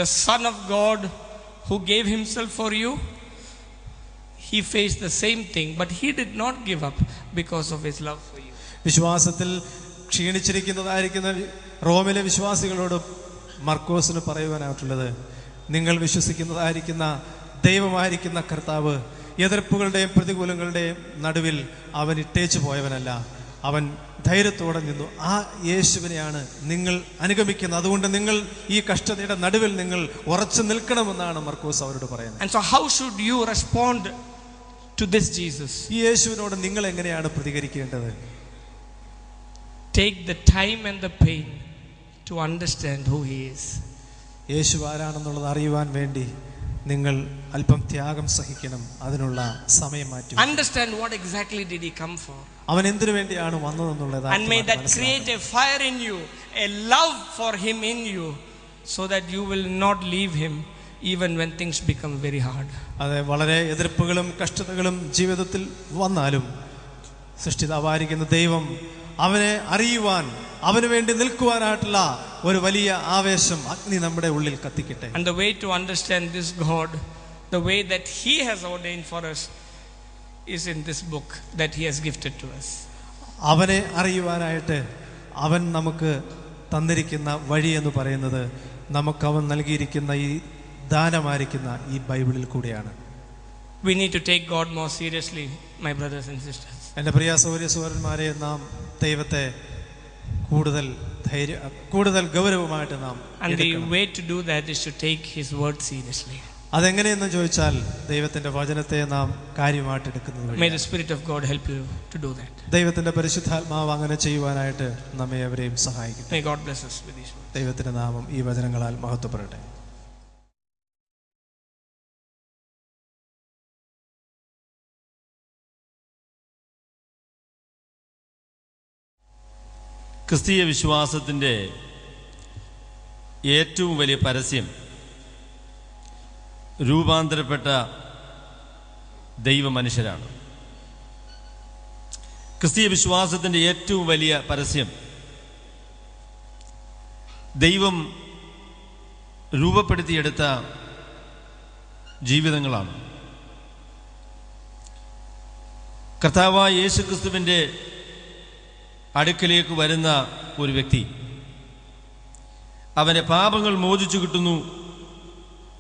the Son of God who gave himself for you, he faced the same thing, but he did not give up because of his love for you. വിശ്വാസത്തിൽ ക്ഷീണിച്ചിരിക്കുന്നതായിരിക്കുന്ന റോമിലെ വിശ്വാസികളോട് മർക്കോസിന് പറയുവാനായിട്ടുള്ളത്, നിങ്ങൾ വിശ്വസിക്കുന്നതായിരിക്കുന്ന ദൈവമായിരിക്കുന്ന കർത്താവ് എതിർപ്പുകളുടെയും പ്രതികൂലങ്ങളുടെയും നടുവിൽ അവൻ ഇട്ടേച്ചു പോയവനല്ല, അവൻ ധൈര്യത്തോടെ നിന്നു. ആ യേശുവിനെയാണ് നിങ്ങൾ അനുഗമിക്കുന്നത്. അതുകൊണ്ട് നിങ്ങൾ ഈ കഷ്ടതയുടെ നടുവിൽ നിങ്ങൾ ഉറച്ചു നിൽക്കണമെന്നാണ് മർക്കോസ് അവരോട് പറയുന്നത്. And so how should you respond to this Jesus? ഈ യേശുവിനോട് നിങ്ങൾ എങ്ങനെയാണ് പ്രതികരിക്കേണ്ടത്? Take the time and the pain to understand who he is. യേശു ആരാണെന്നുള്ളത് അറിയുവാൻ വേണ്ടി നിങ്ങൾ അല്പം ത്യാഗം സഹിക്കണം. അതിനുള്ള സമയം മാറ്റി. Understand what exactly did he come for. അവൻ എന്തിനു വേണ്ടിയാണ് വന്നതെന്നുള്ളത്. And may that create a fire in you, a love for him in you, so that you will not leave him even when things become very hard. അതെ, വളരെ എതിർപ്പുകളും കഷ്ടതകളും ജീവിതത്തിൽ വന്നാലും സൃഷ്ടിതാവായിരിക്കുന്ന ദൈവം അവനെ അറിയുവാൻ, അവന് വേണ്ടി നിൽക്കുവാനായിട്ടുള്ള ഒരു വലിയ ആവേശം, അഗ്നി നമ്മുടെ ഉള്ളിൽ കത്തിക്കട്ടെ. And the way to understand this God, the way that he has ordained for us, is in this book that he has gifted to us. അവനെ അറിയുവാനായിട്ട് അവൻ നമുക്ക് തന്നിരിക്കുന്ന വഴി എന്ന് പറയുന്നത് നമുക്ക് അവൻ നൽകിയിരിക്കുന്ന ഈ ദാനമായിരിക്കുന്ന ഈ ബൈബിളിൽ കൂടിയാണ്. We need to take God more seriously, my brothers and sisters. എൻ്റെ പ്രിയ സഹോദരന്മാരെ, നാം ദൈവത്തെ കൂടുതൽ ഗൗരവമായിട്ട് നാം. And the way to do that is to take his word seriously. അതെങ്ങനെയെന്ന് ചോദിച്ചാൽ ദൈവത്തിന്റെ വചനത്തെ നാം കാര്യമായിട്ട് എടുക്കുന്നത്. May the Spirit of God help you to do that. ദൈവത്തിന്റെ പരിശുദ്ധാത്മാവ് അങ്ങനെ ചെയ്യുവാനായിട്ട് നമ്മെ അവരെയും സഹായിക്കട്ടെ. May God bless us with these words. ദൈവത്തിന്റെ നാമം ഈ വചനങ്ങളാൽ മഹത്വപ്പെടട്ടെ. ക്രിസ്തീയ വിശ്വാസത്തിൻ്റെ ഏറ്റവും വലിയ പരസ്യം രൂപാന്തരപ്പെട്ട ദൈവമനുഷ്യരാണ്. ക്രിസ്തീയ വിശ്വാസത്തിൻ്റെ ഏറ്റവും വലിയ പരസ്യം ദൈവം രൂപപ്പെടുത്തിയെടുത്ത ജീവിതങ്ങളാണ്. കർത്താവായ യേശു ക്രിസ്തുവിൻ്റെ അടുക്കലേക്ക് വരുന്ന ഒരു വ്യക്തി അവൻ്റെ പാപങ്ങൾ മോചിച്ചു കിട്ടുന്നു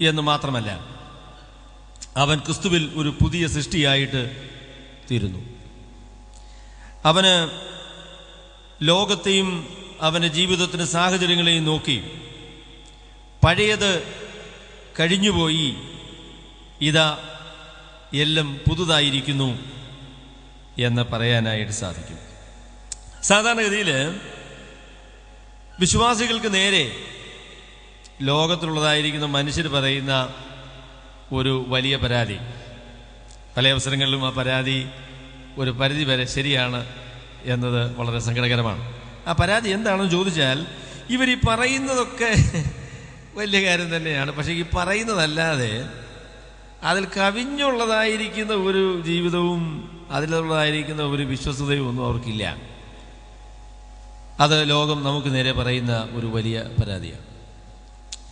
എന്ന് മാത്രമല്ല, അവൻ ക്രിസ്തുവിൽ ഒരു പുതിയ സൃഷ്ടിയായിട്ട് തീരുന്നു. അവന് ലോകത്തെയും അവൻ്റെ ജീവിതത്തിൻ്റെ സാഹചര്യങ്ങളെയും നോക്കി പഴയത് കഴിഞ്ഞുപോയി, ഇതാ എല്ലാം പുതുതായിരിക്കുന്നു എന്ന് പറയാനായിട്ട് സാധിക്കും. സാധാരണഗതിയിൽ വിശ്വാസികൾക്ക് നേരെ ലോകത്തിലുള്ളതായിരിക്കുന്ന മനുഷ്യർ പറയുന്ന ഒരു വലിയ പരാതി, പല അവസരങ്ങളിലും ആ പരാതി ഒരു പരിധി വരെ ശരിയാണ് എന്നത് വളരെ സങ്കടകരമാണ്. ആ പരാതി എന്താണെന്ന് ചോദിച്ചാൽ, ഇവർ ഈ പറയുന്നതൊക്കെ വലിയ കാര്യം തന്നെയാണ്, പക്ഷേ ഈ പറയുന്നതല്ലാതെ അതിൽ കവിഞ്ഞുള്ളതായിരിക്കുന്ന ഒരു ജീവിതവും അതിലുള്ളതായിരിക്കുന്ന ഒരു വിശ്വസ്തതയും ഒന്നും അവർക്കില്ല. അത് ലോകം നമുക്ക് നേരെ പറയുന്ന ഒരു വലിയ പരാതിയാണ്.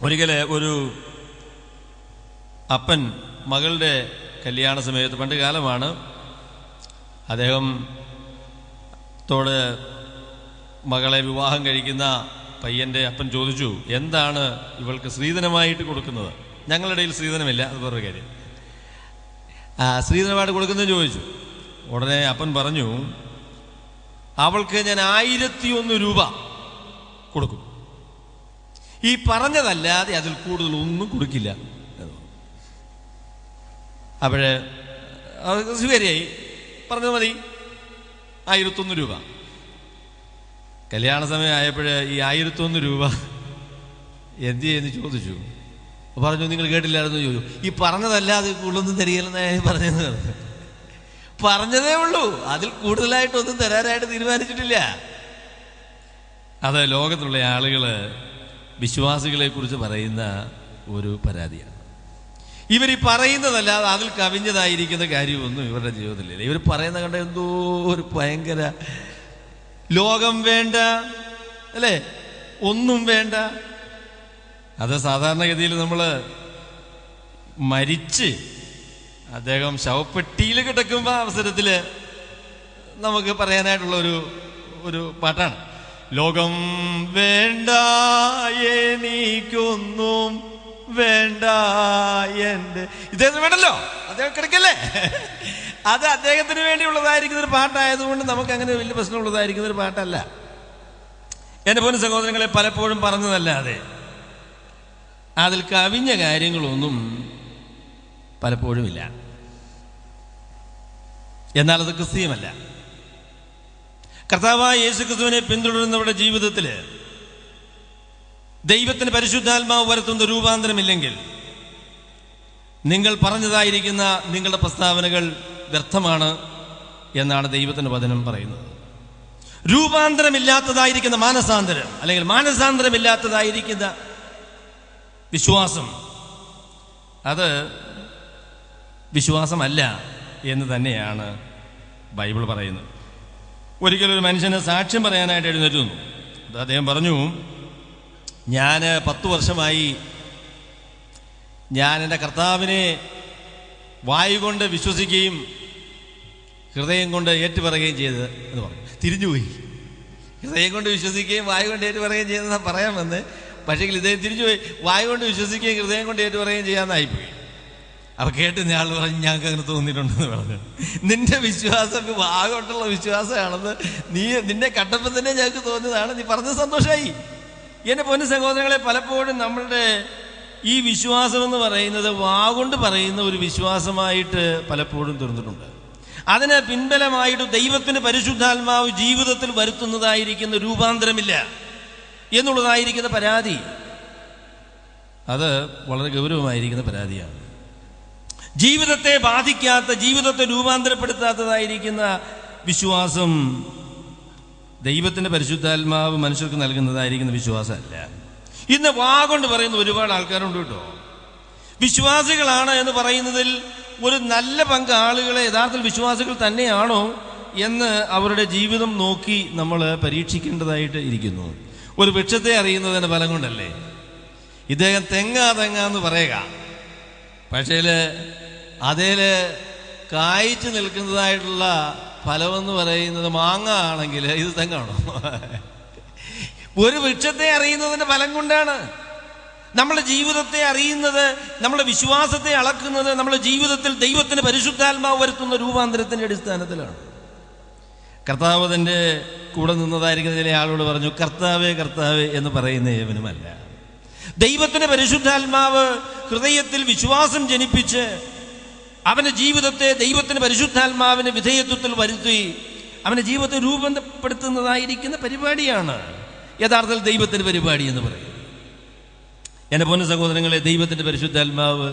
ഒരിക്കൽ ഒരു അപ്പൻ മകളുടെ കല്യാണ സമയത്ത്, പണ്ട് കാലമാണ്, അദ്ദേഹത്തോട് മകളെ വിവാഹം കഴിക്കുന്ന പയ്യൻ്റെ അപ്പൻ ചോദിച്ചു, എന്താണ് ഇവൾക്ക് സ്ത്രീധനമായിട്ട് കൊടുക്കുന്നത്? ഞങ്ങളുടെ ഇടയിൽ സ്ത്രീധനമില്ല, അത് വേറൊരു കാര്യം. സ്ത്രീധനമായിട്ട് കൊടുക്കുന്നതെന്ന് ചോദിച്ചു. ഉടനെ അപ്പൻ പറഞ്ഞു, അവൾക്ക് ഞാൻ 1001 രൂപ കൊടുക്കും, ഈ പറഞ്ഞതല്ലാതെ അതിൽ കൂടുതൽ ഒന്നും കൊടുക്കില്ല. അപ്പോഴേ സ്വീകരിയായി, പറഞ്ഞത് മതി 1001 രൂപ. കല്യാണ സമയം ആയപ്പോഴേ ഈ 1001 രൂപ എന്ത് ചെയ്യുന്നു ചോദിച്ചു. പറഞ്ഞു, നിങ്ങൾ കേട്ടില്ലായിരുന്നു ചോദിച്ചു. ഈ പറഞ്ഞതല്ലാതെ കൂടുതലൊന്നും തരികയില്ലെന്ന് പറഞ്ഞത്. പറഞ്ഞതേ ഉള്ളൂ, അതിൽ കൂടുതലായിട്ടൊന്നും തരാനായിട്ട് തീരുമാനിച്ചിട്ടില്ല. അത് ലോകത്തുള്ള ആളുകൾ വിശ്വാസികളെ കുറിച്ച് പറയുന്ന ഒരു പരാതിയാണ്. ഇവർ ഈ പറയുന്നതല്ലാതെ അതിൽ കവിഞ്ഞതായിരിക്കുന്ന കാര്യമൊന്നും ഇവരുടെ ജീവിതത്തിലില്ല. ഇവർ പറയുന്ന കണ്ട എന്തോ ഒരു ഭയങ്കര ലോകം വേണ്ട, അല്ലേ, ഒന്നും വേണ്ട, അത് സാധാരണഗതിയിൽ നമ്മൾ മരിച്ച് അദ്ദേഹം ശവപ്പെട്ടിയിൽ കിടക്കുമ്പോൾ അവസരത്തിൽ നമുക്ക് പറയാനായിട്ടുള്ള ഒരു പാട്ടാണ്. ലോകം വേണ്ട എനിക്കൊന്നും വേണ്ട എൻ്റെ ഇദ്ദേഹത്തിന് വേണ്ടല്ലോ, അദ്ദേഹം കിടക്കല്ലേ. അത് അദ്ദേഹത്തിന് വേണ്ടിയുള്ളതായിരിക്കുന്ന ഒരു പാട്ടായതുകൊണ്ട് നമുക്ക് അങ്ങനെ വലിയ പ്രശ്നമുള്ളതായിരിക്കുന്ന ഒരു പാട്ടല്ല. എൻ്റെ പൊന്നു സഹോദരങ്ങളെ, പലപ്പോഴും പറഞ്ഞതല്ലാതെ അതിൽ കവിഞ്ഞ കാര്യങ്ങളൊന്നും പലപ്പോഴും ഇല്ല. എന്നാൽ അത് ക്രിസ്തീയമല്ല. കർത്താവായ യേശുക്രിസ്തുവിനെ പിന്തുടരുന്നവരുടെ ജീവിതത്തിൽ ദൈവത്തിന് പരിശുദ്ധാത്മാവ് വരുത്തുന്ന രൂപാന്തരമില്ലെങ്കിൽ നിങ്ങൾ പറഞ്ഞതായിരിക്കുന്ന നിങ്ങളുടെ പ്രസ്താവനകൾ വ്യർത്ഥമാണ് എന്നാണ് ദൈവത്തിന്റെ വചനം പറയുന്നത്. രൂപാന്തരമില്ലാത്തതായിരിക്കുന്ന മാനസാന്തരം, അല്ലെങ്കിൽ മാനസാന്തരമില്ലാത്തതായിരിക്കുന്ന വിശ്വാസം, അത് വിശ്വാസമല്ല എന്ന് തന്നെയാണ് ബൈബിൾ പറയുന്നത്. ഒരിക്കലൊരു മനുഷ്യന് സാക്ഷ്യം പറയാനായിട്ട് എഴുന്നേറ്റ് നിന്നു. അദ്ദേഹം പറഞ്ഞു, ഞാൻ 10 വർഷമായി ഞാൻ എൻ്റെ കർത്താവിനെ വായു കൊണ്ട് വിശ്വസിക്കുകയും ഹൃദയം കൊണ്ട് ഏറ്റുപറയുകയും ചെയ്തത് എന്ന് പറഞ്ഞു. തിരിഞ്ഞുപോയി. ഹൃദയം കൊണ്ട് വിശ്വസിക്കുകയും വായു കൊണ്ട് ഏറ്റുപറയുകയും ചെയ്തെന്നാണ് പറയാമെന്ന്. പക്ഷേ ഇദ്ദേഹം തിരിഞ്ഞുപോയി. വായു കൊണ്ട് വിശ്വസിക്കുകയും ഹൃദയം കൊണ്ട് ഏറ്റുപറയുകയും ചെയ്യാമെന്നായിപ്പോയി. അപ്പോൾ കേട്ട് ഞാൾ പറഞ്ഞു, ഞങ്ങൾക്ക് അങ്ങനെ തോന്നിയിട്ടുണ്ടെന്ന് പറഞ്ഞു. നിന്റെ വിശ്വാസം വാഗോട്ടുള്ള വിശ്വാസമാണെന്ന് നിന്നെ കണ്ടപ്പോൾ തന്നെ ഞങ്ങൾക്ക് തോന്നിയതാണ്. നീ പറഞ്ഞത് സന്തോഷമായി. എൻ്റെ പൊന്നു സഹോദരങ്ങളെ, പലപ്പോഴും നമ്മളുടെ ഈ വിശ്വാസം എന്ന് പറയുന്നത് വാഗൊണ്ട് പറയുന്ന ഒരു വിശ്വാസമായിട്ട് പലപ്പോഴും തീർന്നിട്ടുണ്ട്. അതിന് പിൻബലമായിട്ട് ദൈവത്തിന് പരിശുദ്ധാത്മാവ് ജീവിതത്തിൽ വരുത്തുന്നതായിരിക്കുന്ന രൂപാന്തരമില്ല എന്നുള്ളതായിരിക്കുന്ന പരാതി, അത് വളരെ ഗൗരവമായിരിക്കുന്ന പരാതിയാണ്. ജീവിതത്തെ ബാധിക്കാത്ത, ജീവിതത്തെ രൂപാന്തരപ്പെടുത്താത്തതായിരിക്കുന്ന വിശ്വാസം ദൈവത്തിന്റെ പരിശുദ്ധാത്മാവ് മനുഷ്യർക്ക് നൽകുന്നതായിരിക്കുന്ന വിശ്വാസമല്ല. ഇന്ന് വാഗൊണ്ട് പറയുന്ന ഒരുപാട് ആൾക്കാരുണ്ട് കേട്ടോ. വിശ്വാസികളാണ് എന്ന് പറയുന്നതിൽ ഒരു നല്ല പങ്ക് ആളുകളെ യഥാർത്ഥത്തിൽ വിശ്വാസികൾ തന്നെയാണോ എന്ന് അവരുടെ ജീവിതം നോക്കി നമ്മൾ പരീക്ഷിക്കേണ്ടതായിട്ട് ഇരിക്കുന്നു. ഒരു വൃക്ഷത്തെ അറിയുന്നതിന് ഫലം കൊണ്ടല്ലേ. ഇദ്ദേഹം തെങ്ങാന്ന് പറയുക, പക്ഷേ അതിൽ കായ്ച്ചു നിൽക്കുന്നതായിട്ടുള്ള ഫലമെന്ന് പറയുന്നത് മാങ്ങ ആണെങ്കിൽ ഇത് തെങ്ങാണോ? ഒരു വൃക്ഷത്തെ അറിയുന്നതിന്റെ ഫലം കൊണ്ടാണ്. നമ്മുടെ ജീവിതത്തെ അറിയുന്നത്, നമ്മുടെ വിശ്വാസത്തെ അളക്കുന്നത് നമ്മുടെ ജീവിതത്തിൽ ദൈവത്തിന് പരിശുദ്ധാത്മാവ് വരുത്തുന്ന രൂപാന്തരത്തിന്റെ അടിസ്ഥാനത്തിലാണ്. കർത്താവ് തന്റെ കൂടെ നിന്നതായിരിക്കുന്ന ചില ആളോട് പറഞ്ഞു, കർത്താവേ കർത്താവേ എന്ന് പറയുന്ന ഏവനുമല്ല. ദൈവത്തിന്റെ പരിശുദ്ധാത്മാവ് ഹൃദയത്തിൽ വിശ്വാസം ജനിപ്പിച്ച് അവന്റെ ജീവിതത്തെ ദൈവത്തിന് പരിശുദ്ധാത്മാവിന് വിധേയത്വത്തിൽ വരുത്തി അവന്റെ ജീവിതത്തെ രൂപപ്പെടുത്തുന്നതായിരിക്കുന്ന പരിപാടിയാണ് യഥാർത്ഥത്തിൽ ദൈവത്തിന്റെ പരിപാടി എന്ന് പറയുന്നത്. എൻ്റെ പൊന്നു സഹോദരങ്ങളെ, ദൈവത്തിന്റെ പരിശുദ്ധാത്മാവ്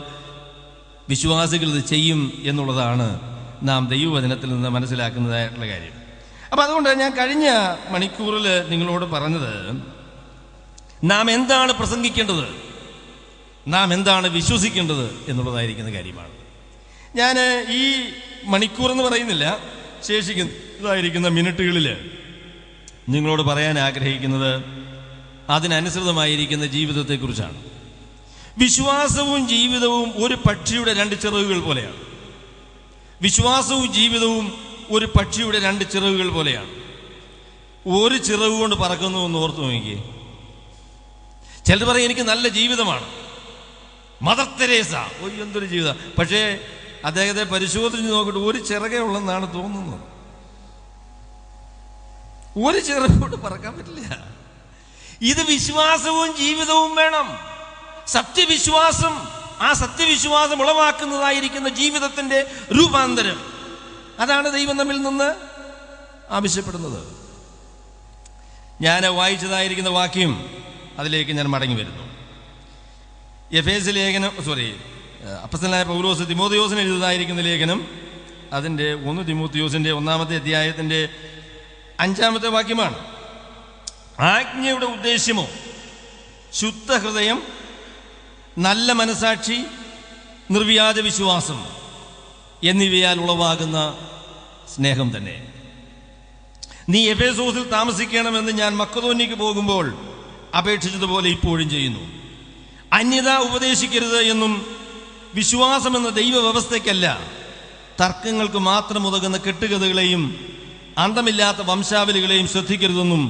വിശ്വാസികൾ ഇത് ചെയ്യും എന്നുള്ളതാണ് നാം ദൈവവചനത്തിൽ നിന്ന് മനസ്സിലാക്കുന്നതായിട്ടുള്ള കാര്യം. അപ്പം അതുകൊണ്ട് ഞാൻ കഴിഞ്ഞ മണിക്കൂറിൽ നിങ്ങളോട് പറഞ്ഞത്, നാം എന്താണ് പ്രസംഗിക്കേണ്ടത്, നാം എന്താണ് വിശ്വസിക്കേണ്ടത് എന്നുള്ളതായിരിക്കുന്ന കാര്യമാണ്. ഞാൻ ഈ മണിക്കൂറെന്ന് പറയുന്നില്ല, ശേഷിക്കുന്നതായിരിക്കുന്ന മിനിറ്റുകളിൽ നിങ്ങളോട് പറയാൻ ആഗ്രഹിക്കുന്നത് അതിനനുസൃതമായിരിക്കുന്ന ജീവിതത്തെക്കുറിച്ചാണ്. വിശ്വാസവും ജീവിതവും ഒരു പക്ഷിയുടെ 2 ചിറകുകൾ പോലെയാണ്. വിശ്വാസവും ജീവിതവും ഒരു പക്ഷിയുടെ 2 ചിറകുകൾ പോലെയാണ്. ഒരു ചിറക് കൊണ്ട് പറക്കുന്നു എന്ന് ഓർത്തു നോക്കിയേ. ചിലർ പറയും എനിക്ക് നല്ല ജീവിതമാണ്, മദർ തെരേസ, എന്തൊരു ജീവിതം. പക്ഷേ അദ്ദേഹത്തെ പരിശോധിച്ച് നോക്കിയിട്ട് ഒരു ചിറകേ ഉള്ളെന്നാണ് തോന്നുന്നത്. ഒരു ചിറക് കൊണ്ട് പറക്കാൻ പറ്റില്ല. ഇത് വിശ്വാസവും ജീവിതവും വേണം. സത്യവിശ്വാസം, ആ സത്യവിശ്വാസം ഉളവാക്കുന്നതായിരിക്കുന്ന ജീവിതത്തിന്റെ രൂപാന്തരം, അതാണ് ദൈവം നമ്മിൽ നിന്ന് ആവശ്യപ്പെടുന്നത്. ഞാൻ വായിച്ചതായിരിക്കുന്ന വാക്യം, അതിലേക്ക് ഞാൻ മടങ്ങി വരുന്നു. എഫേസ്യ ലേഖനം, അപ്പസ്തലനായ പൗലോസ് തിമോഥെയോസിന് എഴുതുന്നതായിരിക്കുന്ന ലേഖനം, അതിൻ്റെ 1 തിമോഥെയോസിന്റെ 1-ാമത്തെ അധ്യായത്തിന്റെ 5-ാമത്തെ വാക്യമാണ്. ആജ്ഞയുടെ ഉദ്ദേശ്യമോ ശുദ്ധ ഹൃദയം, നല്ല മനസാക്ഷി, നിർവ്യാജ വിശ്വാസം എന്നിവയാൽ ഉളവാകുന്ന സ്നേഹം തന്നെ. നീ എഫേസോസിൽ താമസിക്കണമെന്ന് ഞാൻ മക്കദോന്യയ്ക്ക് പോകുമ്പോൾ അപേക്ഷിച്ചതുപോലെ ഇപ്പോഴും ചെയ്യുന്നു. അന്യത ഉപദേശിക്കരുത് എന്നും വിശ്വാസമെന്ന ദൈവവ്യവസ്ഥയ്ക്കല്ല, തർക്കങ്ങൾക്ക് മാത്രം ഉതകുന്ന കെട്ടുകഥകളെയും അന്തമില്ലാത്ത വംശാവലികളെയും ശ്രദ്ധിക്കരുതെന്നും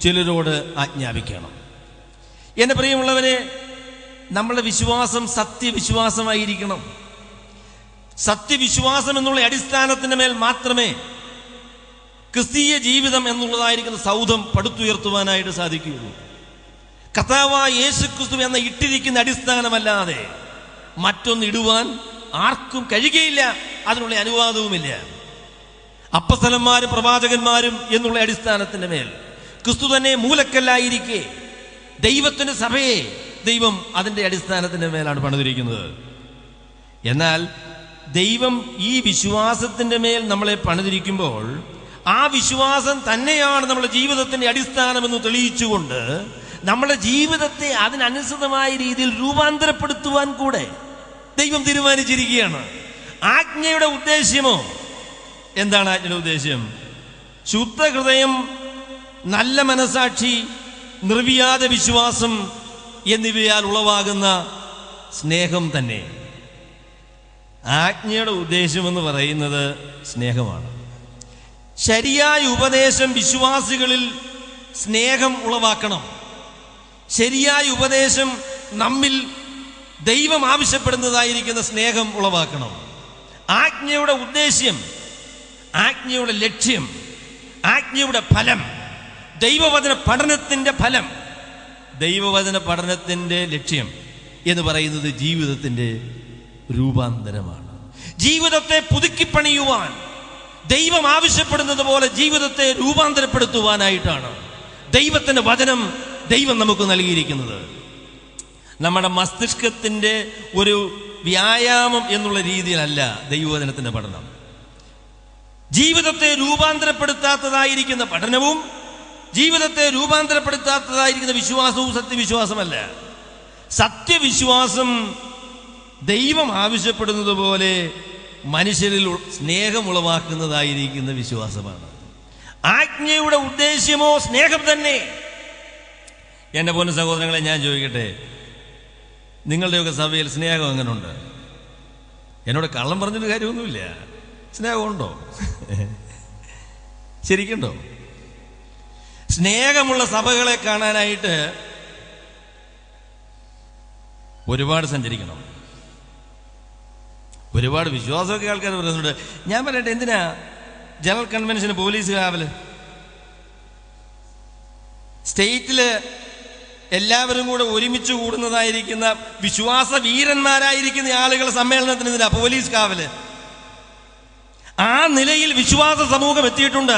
ചിലരോട് ആജ്ഞാപിക്കണം. എൻ്റെ പ്രിയമുള്ളവരെ, നമ്മളുടെ വിശ്വാസം സത്യവിശ്വാസമായിരിക്കണം. സത്യവിശ്വാസം എന്നുള്ള അടിസ്ഥാനത്തിൻ്റെ മേൽ മാത്രമേ ക്രിസ്തീയ ജീവിതം എന്നുള്ളതായിരിക്കുന്ന സൗധം പടുത്തുയർത്തുവാനായിട്ട് സാധിക്കുകയുള്ളൂ. കർത്താവായ യേശുക്രിസ്തു എന്ന ഇട്ടിരിക്കുന്ന അടിസ്ഥാനമല്ലാതെ മറ്റൊന്ന് ഇടുവാൻ ആർക്കും കഴിയുകയില്ല, അതിനുള്ള അനുവാദവുമില്ല. അപ്പസ്തലന്മാരും പ്രവാചകന്മാരും എന്നുള്ള അടിസ്ഥാനത്തിൻ്റെ മേൽ ക്രിസ്തു തന്നെ മൂലക്കല്ലായിരിക്കെ ദൈവത്തിൻ്റെ സഭയെ ദൈവം അതിൻ്റെ അടിസ്ഥാനത്തിൻ്റെ മേലാണ് പണിതിരിക്കുന്നത്. എന്നാൽ ദൈവം ഈ വിശ്വാസത്തിൻ്റെ മേൽ നമ്മളെ പണിതിരിക്കുമ്പോൾ ആ വിശ്വാസം തന്നെയാണ് നമ്മുടെ ജീവിതത്തിൻ്റെ അടിസ്ഥാനമെന്ന് തെളിയിച്ചുകൊണ്ട് നമ്മുടെ ജീവിതത്തെ അതിനനുസൃതമായ രീതിയിൽ രൂപാന്തരപ്പെടുത്തുവാൻ കൂടെ ദൈവം തീരുമാനിച്ചിരിക്കുകയാണ്. ആജ്ഞയുടെ ഉദ്ദേശ്യമോ എന്താണ്? ആജ്ഞയുടെ ഉദ്ദേശ്യം ശുദ്ധ ഹൃദയം, നല്ല മനസാക്ഷി, നിർവ്യാജ വിശ്വാസം എന്നിവയാൽ ഉളവാകുന്ന സ്നേഹം തന്നെ. ആജ്ഞയുടെ ഉദ്ദേശമെന്ന് പറയുന്നത് സ്നേഹമാണ്. ശരിയായ ഉപദേശം വിശ്വാസികളിൽ സ്നേഹം ഉളവാക്കണം. ശരിയായ ഉപദേശം നമ്മിൽ ദൈവം ആവശ്യപ്പെടുന്നതായിരിക്കുന്ന സ്നേഹം ഉളവാക്കണം. ആജ്ഞയുടെ ഉദ്ദേശ്യം, ആജ്ഞയുടെ ലക്ഷ്യം, ആജ്ഞയുടെ ഫലം, ദൈവവചന പഠനത്തിൻ്റെ ഫലം, ദൈവവചന പഠനത്തിൻ്റെ ലക്ഷ്യം എന്ന് പറയുന്നത് ജീവിതത്തിൻ്റെ രൂപാന്തരമാണ്. ജീവിതത്തെ പുതുക്കിപ്പണിയുവാൻ ദൈവം ആവശ്യപ്പെടുന്നത് പോലെ ജീവിതത്തെ രൂപാന്തരപ്പെടുത്തുവാനായിട്ടാണ് ദൈവത്തിൻ്റെ വചനം ദൈവം നമുക്ക് നൽകിയിരിക്കുന്നത്. നമ്മുടെ മസ്തിഷ്കത്തിൻ്റെ ഒരു വ്യായാമം എന്നുള്ള രീതിയിലല്ല ദൈവവചനത്തിൻ്റെ പഠനം. ജീവിതത്തെ രൂപാന്തരപ്പെടുത്താത്തതായിരിക്കുന്ന പഠനവും ജീവിതത്തെ രൂപാന്തരപ്പെടുത്താത്തതായിരിക്കുന്ന വിശ്വാസവും സത്യവിശ്വാസമല്ല. സത്യവിശ്വാസം ദൈവം ആവശ്യപ്പെടുന്നത് പോലെ മനുഷ്യരിൽ സ്നേഹമുളവാക്കുന്നതായിരിക്കുന്ന വിശ്വാസമാണ്. ആജ്ഞയുടെ ഉദ്ദേശ്യമോ സ്നേഹം തന്നെ. എൻ്റെ പൊന്നു സഹോദരങ്ങളെ, ഞാൻ ചോദിക്കട്ടെ, നിങ്ങളുടെയൊക്കെ സഭയിൽ സ്നേഹം എങ്ങനെയുണ്ട്? എന്നോട് കള്ളം പറഞ്ഞൊരു കാര്യമൊന്നുമില്ല. സ്നേഹമുണ്ടോ? ശരിക്കുണ്ടോ? സ്നേഹമുള്ള സഭകളെ കാണാനായിട്ട് ഒരുപാട് സഞ്ചരിക്കണം. ഒരുപാട് വിശ്വാസമൊക്കെ ആൾക്കാർ പറയുന്നുണ്ട്. ഞാൻ പറയട്ടെ, എന്തിനാ ജനറൽ കൺവെൻഷന് പോലീസ് കാവല്? സ്റ്റേറ്റില് എല്ലാവരും കൂടെ ഒരുമിച്ച് കൂടുന്നതായിരിക്കുന്ന വിശ്വാസ വീരന്മാരായിരിക്കുന്ന ആളുകൾ സമ്മേളനത്തിന് എന്തിനാ പോലീസ് കാവല്? ആ നിലയിൽ വിശ്വാസ സമൂഹം എത്തിയിട്ടുണ്ട്.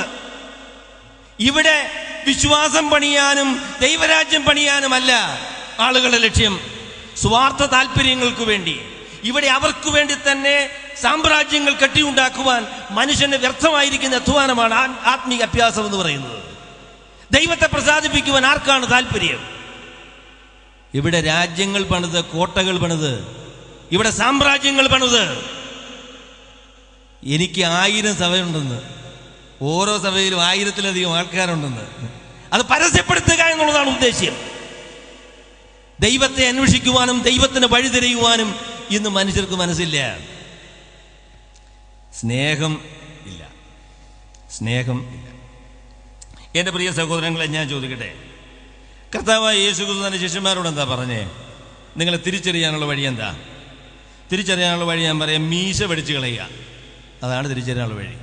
ഇവിടെ വിശ്വാസം പണിയാനും ദൈവരാജ്യം പണിയാനുമല്ല ആളുകളുടെ ലക്ഷ്യം, സ്വാർത്ഥ താല്പര്യങ്ങൾക്ക് വേണ്ടി. ഇവിടെ അവർക്ക് വേണ്ടി തന്നെ സാമ്രാജ്യങ്ങൾ കെട്ടിയുണ്ടാക്കുവാൻ മനുഷ്യന് വ്യർത്ഥമായിരിക്കുന്ന അധ്വാനമാണ് ആത്മീയ അഭ്യാസം എന്ന് പറയുന്നത്. ദൈവത്തെ പ്രസാദിപ്പിക്കുവാൻ ആർക്കാണ് താല്പര്യം? ഇവിടെ രാജ്യങ്ങൾ പണിത്, കോട്ടകൾ പണിത്, ഇവിടെ സാമ്രാജ്യങ്ങൾ പണിത്. എനിക്ക് 1000 സഭയുണ്ടെന്ന്, ഓരോ സഭയിലും 1000-ലധികം ആൾക്കാരുണ്ടെന്ന്, അത് പരസ്യപ്പെടുത്തുക എന്നുള്ളതാണ് ഉദ്ദേശ്യം. ദൈവത്തെ അന്വേഷിക്കുവാനും ദൈവത്തിന് വഴിതിരിയുവാനും ഇന്ന് മനുഷ്യർക്ക് മനസ്സില്ല. സ്നേഹം ഇല്ല, സ്നേഹം ഇല്ല. എൻ്റെ പ്രിയ സഹോദരങ്ങളെ, ഞാൻ ചോദിക്കട്ടെ, കർത്താവായ യേശുക്രിസ്തു തന്റെ ശിഷ്യന്മാരോട് എന്താ പറഞ്ഞേ? നിങ്ങളെ തിരിച്ചറിയാനുള്ള വഴി എന്താ? തിരിച്ചറിയാനുള്ള വഴി ഞാൻ പറയാം, മീശ പഠിച്ചു കളയുക. അതാണ് തിരിച്ചറിയാനുള്ള വഴി.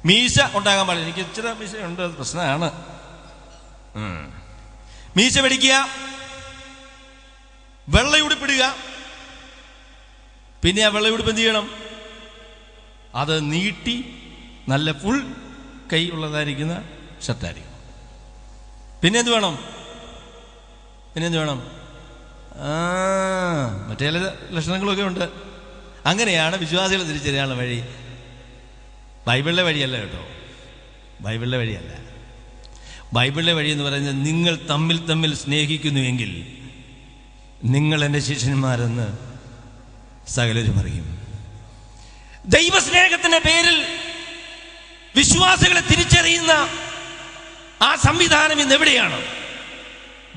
മീശ ഉണ്ടാകാൻ പാടില്ല. എനിക്ക് ഇച്ചിരി മീശയുണ്ട്, അത് പ്രശ്നമാണ്. മീശ പഠിക്കുക, വെള്ളയുടുപ്പിടുക. പിന്നെ ആ വെള്ളയുടുപ്പ് എന്ത് ചെയ്യണം? അത് നീട്ടി നല്ല ഫുൾ കൈ ഉള്ളതായിരിക്കുന്ന ഷർട്ടായിരിക്കും. പിന്നെ എന്ത് വേണം? മറ്റേ ചില ലക്ഷണങ്ങളൊക്കെ ഉണ്ട്. അങ്ങനെയാണ് വിശ്വാസികളെ തിരിച്ചറിയാനുള്ള വഴി. ബൈബിളിലെ വഴിയല്ല കേട്ടോ, ബൈബിളിലെ വഴിയല്ല. ബൈബിളിലെ വഴി എന്ന് പറയുന്നത്, നിങ്ങൾ തമ്മിൽ സ്നേഹിക്കുന്നുവെങ്കിൽ നിങ്ങൾ എൻ്റെ ശിഷ്യന്മാരെന്ന് സകലരും അറിയും. ദൈവസ്നേഹത്തിന്റെ പേരിൽ വിശ്വാസികളെ തിരിച്ചറിയുന്ന ആ സംവിധാനം ഇന്ന് എവിടെയാണ്?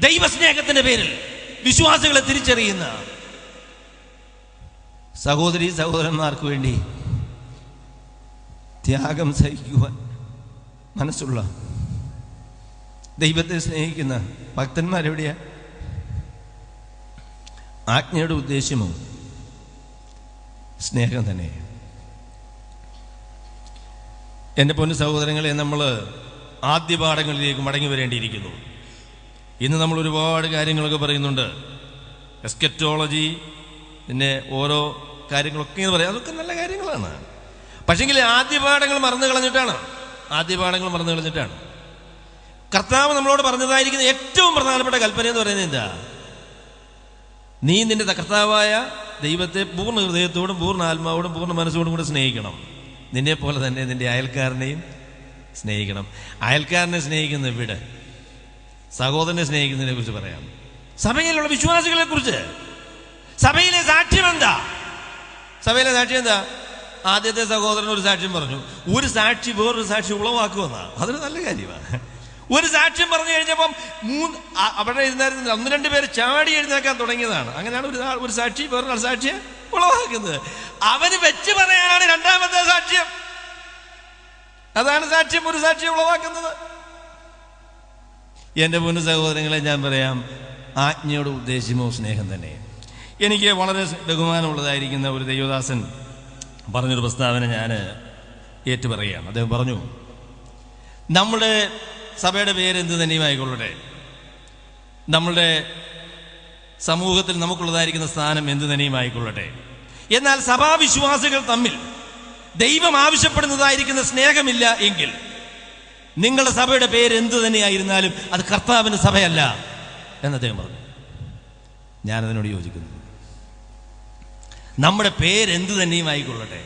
ദൈവസ്നേഹത്തിന്റെ പേരിൽ വിശ്വാസികളെ തിരിച്ചറിയുന്ന സഹോദരീ സഹോദരന്മാർക്ക് വേണ്ടി ത്യാഗം സഹിക്കുവാൻ മനസ്സുള്ള ദൈവത്തെ സ്നേഹിക്കുന്ന ഭക്തന്മാരെവിടെയാ? ആജ്ഞയുടെ ഉദ്ദേശ്യമോ സ്നേഹം തന്നെ. എൻ്റെ പൊന്നു സഹോദരങ്ങളെ, നമ്മൾ ആദ്യ പാഠങ്ങളിലേക്ക് മടങ്ങി വരേണ്ടിയിരിക്കുന്നു. ഇന്ന് നമ്മൾ ഒരുപാട് കാര്യങ്ങളൊക്കെ പറയുന്നുണ്ട്. എസ്കറ്റോളജി, പിന്നെ ഓരോ കാര്യങ്ങളൊക്കെ ഇങ്ങനെ പറയാം. അതൊക്കെ നല്ല കാര്യങ്ങളാണ്. പക്ഷെങ്കിൽ ആദ്യ പാഠങ്ങൾ മറന്നു കളഞ്ഞിട്ടാണ് കർത്താവ് നമ്മളോട് പറഞ്ഞതായിരിക്കുന്ന ഏറ്റവും പ്രധാനപ്പെട്ട കൽപ്പന എന്ന് പറയുന്നത് എന്താ? നീ നിന്റെ കർത്താവായ ദൈവത്തെ പൂർണ്ണ ഹൃദയത്തോടും പൂർണ്ണ ആത്മാവോടും പൂർണ്ണ മനസ്സോടും കൂടെ സ്നേഹിക്കണം. നിന്നെ പോലെ തന്നെ നിന്റെ അയൽക്കാരനെയും സ്നേഹിക്കണം. അയൽക്കാരനെ സ്നേഹിക്കുന്ന ഇവിടെ, സഹോദരനെ സ്നേഹിക്കുന്നതിനെ കുറിച്ച് പറയാം. സഭയിലുള്ള വിശ്വാസികളെ കുറിച്ച് സഭയിലെ സാക്ഷ്യം എന്താ? ആദ്യത്തെ സഹോദരൻ ഒരു സാക്ഷ്യം പറഞ്ഞു. ഒരു സാക്ഷി വേറൊരു സാക്ഷി ഉളവാക്കുമെന്നാ. അതൊരു നല്ല കാര്യമാണ്. ഒരു സാക്ഷ്യം പറഞ്ഞു കഴിഞ്ഞപ്പം അവിടെ ഇരുന്നായിരുന്നില്ല, 1-2 പേര് ചാടി എഴുന്നേക്കാൻ തുടങ്ങിയതാണ്. അങ്ങനെയാണ് ഒരു സാക്ഷി വേറൊരു സാക്ഷിയെ ഉളവാക്കുന്നത്. അവന് വെച്ച് പറയാനാണ് രണ്ടാമത്തെ സാക്ഷ്യം. അതാണ് സാക്ഷ്യം, ഒരു സാക്ഷിയെ ഉളവാക്കുന്നത്. എൻ്റെ പൊന്നു സഹോദരങ്ങളെ, ഞാൻ പറയാം, ആജ്ഞയുടെ ഉദ്ദേശ്യമോ സ്നേഹം തന്നെ. എനിക്ക് വളരെ ബഹുമാനമുള്ളതായിരിക്കുന്ന ഒരു ദൈവദാസൻ പറഞ്ഞൊരു പ്രസ്താവന ഞാൻ ഏറ്റുപറയുകയാണ്. അദ്ദേഹം പറഞ്ഞു, നമ്മുടെ സഭയുടെ പേര് എന്ത് തന്നെയുമായിക്കൊള്ളട്ടെ, നമ്മളുടെ സമൂഹത്തിൽ നമുക്കുള്ളതായിരിക്കുന്ന സ്ഥാനം എന്ത് തന്നെയുമായിക്കൊള്ളട്ടെ, എന്നാൽ സഭാവിശ്വാസികൾ തമ്മിൽ ദൈവം ആവശ്യപ്പെടുന്നതായിരിക്കുന്ന സ്നേഹമില്ല എങ്കിൽ നിങ്ങളുടെ സഭയുടെ പേര് എന്ത് തന്നെയായിരുന്നാലും അത് കർത്താവിൻ്റെ സഭയല്ല എന്ന് അദ്ദേഹം പറഞ്ഞു. ഞാനതിനോട് യോജിക്കുന്നു. നമ്മുടെ പേരെന്ത് തന്നെയും ആയിക്കൊള്ളട്ടെ,